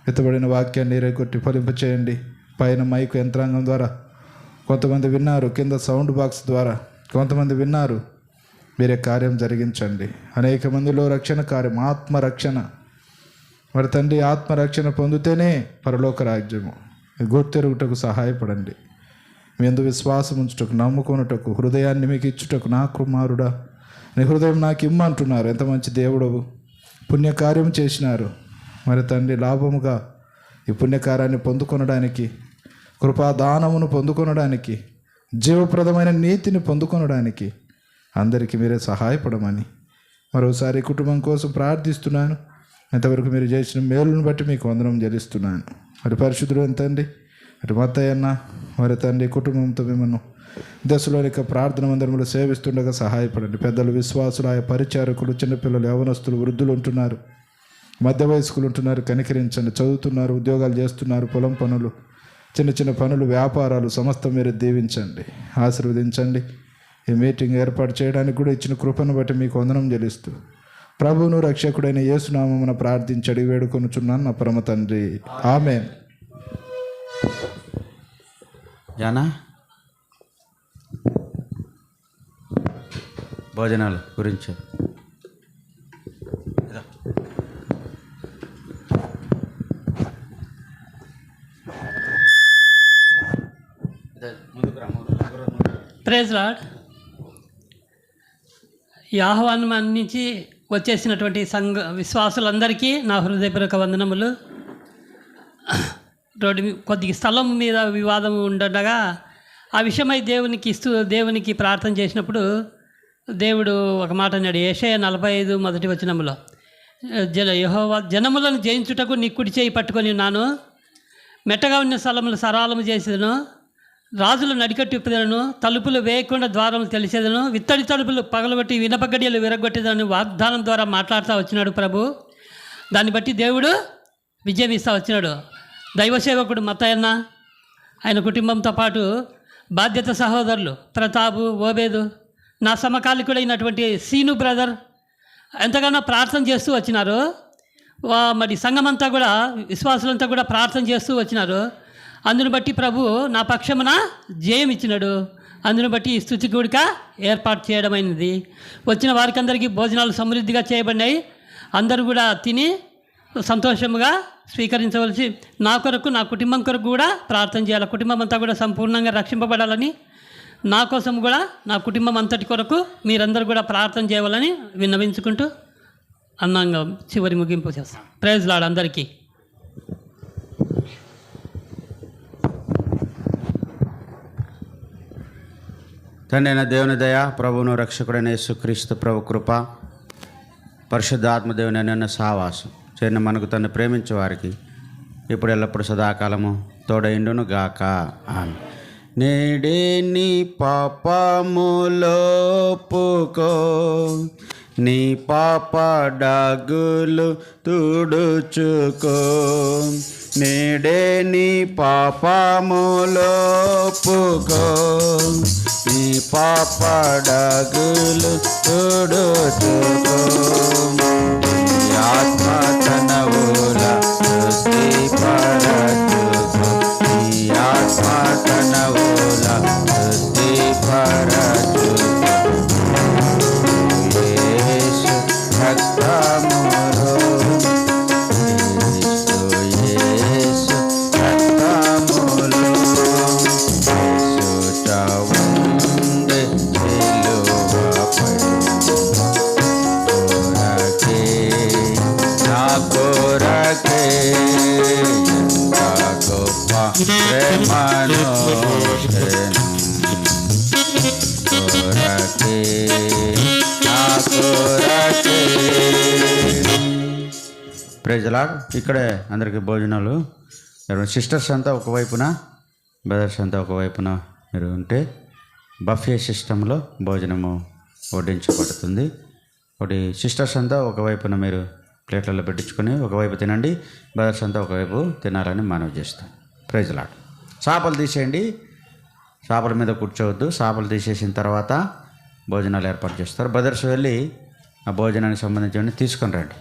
ఎత్తబడిన వాక్యాన్ని రేకొట్టి ఫలింపచేయండి. పైన మైకు యంత్రాంగం ద్వారా కొంతమంది విన్నారు, కింద సౌండ్ బాక్స్ ద్వారా కొంతమంది విన్నారు. మీరే కార్యం జరిగించండి. అనేక మందిలో రక్షణ కార్యం, ఆత్మరక్షణ. మరి తండ్రి, ఆత్మరక్షణ పొందితేనే పరలోక రాజ్యము. గుర్తెరుగుటకు సహాయపడండి. మీ యందు విశ్వాసం ఉంచుటకు, నమ్ముకొనుటకు, హృదయాన్ని మీకు ఇచ్చుటకు, నా కుమారుడా నీ హృదయం నాకు ఇమ్మంటున్నారు. ఎంత మంచి దేవుడవు! పుణ్యకార్యం చేసినారు. మరి తండ్రి, లాభముగా ఈ పుణ్యకార్యాన్ని పొందుకొనడానికి, కృపాదానమును పొందుకొనడానికి, జీవప్రదమైన నీతిని పొందుకొనడానికి అందరికీ మీరే సహాయపడమని మరోసారి కుటుంబం కోసం ప్రార్థిస్తున్నాను. ఇంతవరకు మీరు చేసిన మేలును బట్టి మీకు వందనం చెల్లిస్తున్నాను. మరి పరిశుద్ధుడు ఎంతండి, అటు మత్తయ్యన్న మరి తండ్రి కుటుంబంతో మిమ్మల్ని దశలోనిక ప్రార్థన మందిరంలో సేవిస్తుండగా సహాయపడండి. పెద్దలు, విశ్వాసులు, ఆయా పరిచారకులు, చిన్నపిల్లలు, యవనస్తులు, వృద్ధులు ఉంటున్నారు, మధ్య వయస్కులు ఉంటున్నారు. కనికరించండి. చదువుతున్నారు, ఉద్యోగాలు చేస్తున్నారు, పొలం పనులు, చిన్న చిన్న పనులు, వ్యాపారాలు సమస్తం మీరు దీవించండి, ఆశీర్వదించండి. ఈ మీటింగ్ ఏర్పాటు చేయడానికి కూడా ఇచ్చిన కృపను బట్టి మీకు వందనం చెల్లిస్తూ ప్రభువును రక్షకుడైన యేసునామమున ప్రార్థించి అడిగి వేడుకొనుచున్నాను నా పరమ తండ్రి. ఆమేన్. జానా, భోజనాలు గురించి ప్రైజ్ లార్డ్. ఈ ఆహ్వానం అందించి వచ్చేసినటువంటి సంఘ విశ్వాసులందరికీ నా హృదయపూర్వక వందనములు. కొద్దిగా స్థలం మీద వివాదం ఉండగా ఆ విషయమై దేవునికి ప్రార్థన చేసినప్పుడు దేవుడు ఒక మాట అన్నాడు. యెషయా 45 మొదటి వచనములో, యెహోవా జనములను జయించుటకు నీ కుడి చేయి పట్టుకొని ఉన్నాను, మెట్టగా ఉన్న స్థలములు సరాలము చేసేదను, రాజులు నడికట్టు ఇప్పదను, తలుపులు వేయకుండా ద్వారములు తెలిసేదను, విత్తడి తలుపులు పగలగొట్టి వినపగడియలు విరగొట్టేదని వాగ్దానం ద్వారా మాట్లాడుతూ వచ్చినాడు ప్రభు. దాన్ని బట్టి దేవుడు విజయం ఇస్తూ వచ్చినాడు. దైవ సేవకుడు మత్తయ్యన్న, ఆయన కుటుంబంతో పాటు బాధ్యత సహోదరులు ప్రతాపు, ఓబేదు, నా సమకాలికుడైనటువంటి సీను బ్రదర్ ఎంతగానో ప్రార్థన చేస్తూ వచ్చినారు. మరి సంఘమంతా కూడా, విశ్వాసులంతా కూడా ప్రార్థన చేస్తూ వచ్చినారు. అందును బట్టి ప్రభు నా పక్షమున జయం ఇచ్చినాడు. అందును బట్టి ఈ స్తుతి కూడిక ఏర్పాటు చేయడమైనది. వచ్చిన వారికందరికీ భోజనాలు సమృద్ధిగా చేయబడినాయి. అందరూ కూడా తిని సంతోషముగా స్వీకరించవలసి, నా కొరకు, నా కుటుంబం కొరకు కూడా ప్రార్థన చేయాలి. కుటుంబం అంతా కూడా సంపూర్ణంగా రక్షింపబడాలని, నా కోసం కూడా, నా కుటుంబం అంతటి కొరకు మీరందరూ కూడా ప్రార్థన చేయాలని విన్నవించుకుంటూ అన్నంగా చివరి ముగింపు చేస్తాం. ప్రైజ్ లార్డ్ అందరికీ. తండ్రి అయిన దేవుని దయ, ప్రభువును రక్షకుడైన యేసుక్రీస్తు ప్రభు కృప, పరిశుద్ధాత్మదేవుని అన్న సావాసం చేరిన మనకు తను ప్రేమించే వారికి ఇప్పుడు ఎల్లప్పుడు సదాకాలము తోడైండును గాక. ఆమె. నేడే నీ పాపములోపుకో, నీ పాప డాగులు తుడుచుకో, నేడే నీ పాపములోపుకో, నీ పాప డాగులు తుడుచుకో, ఆత్మ తనవుల సృష్టి పరచుకో, నీ ఆత్మ తనవుల సృష్టి పరచుకో, యేసు రక్తములో, యేసు రక్తములో, యేసు చవుండే సిలువ కొరకే ఎంత గొప్ప ప్రేమను కొరకే నా కొరకే. Praise the lord. ఇక్కడే అందరికీ భోజనాలు. సిస్టర్స్ అంతా ఒకవైపున, బ్రదర్స్ అంతా ఒకవైపున మీరు ఉంటే బఫే సిస్టంలో భోజనము వడ్డించబడుతుంది. ఒకటి సిస్టర్స్ అంతా ఒకవైపున మీరు ప్లేట్లలో పెట్టించుకొని ఒకవైపు తినండి, బ్రదర్స్ అంతా ఒకవైపు తినాలని మనవి చేస్తాం. Praise the lord. చేపలు తీసేయండి, చేపల మీద కూర్చోవద్దు. చేపలు తీసేసిన తర్వాత భోజనాలు ఏర్పాటు చేస్తారు. బ్రదర్స్ వెళ్ళి ఆ భోజనానికి సంబంధించి తీసుకొని రండి.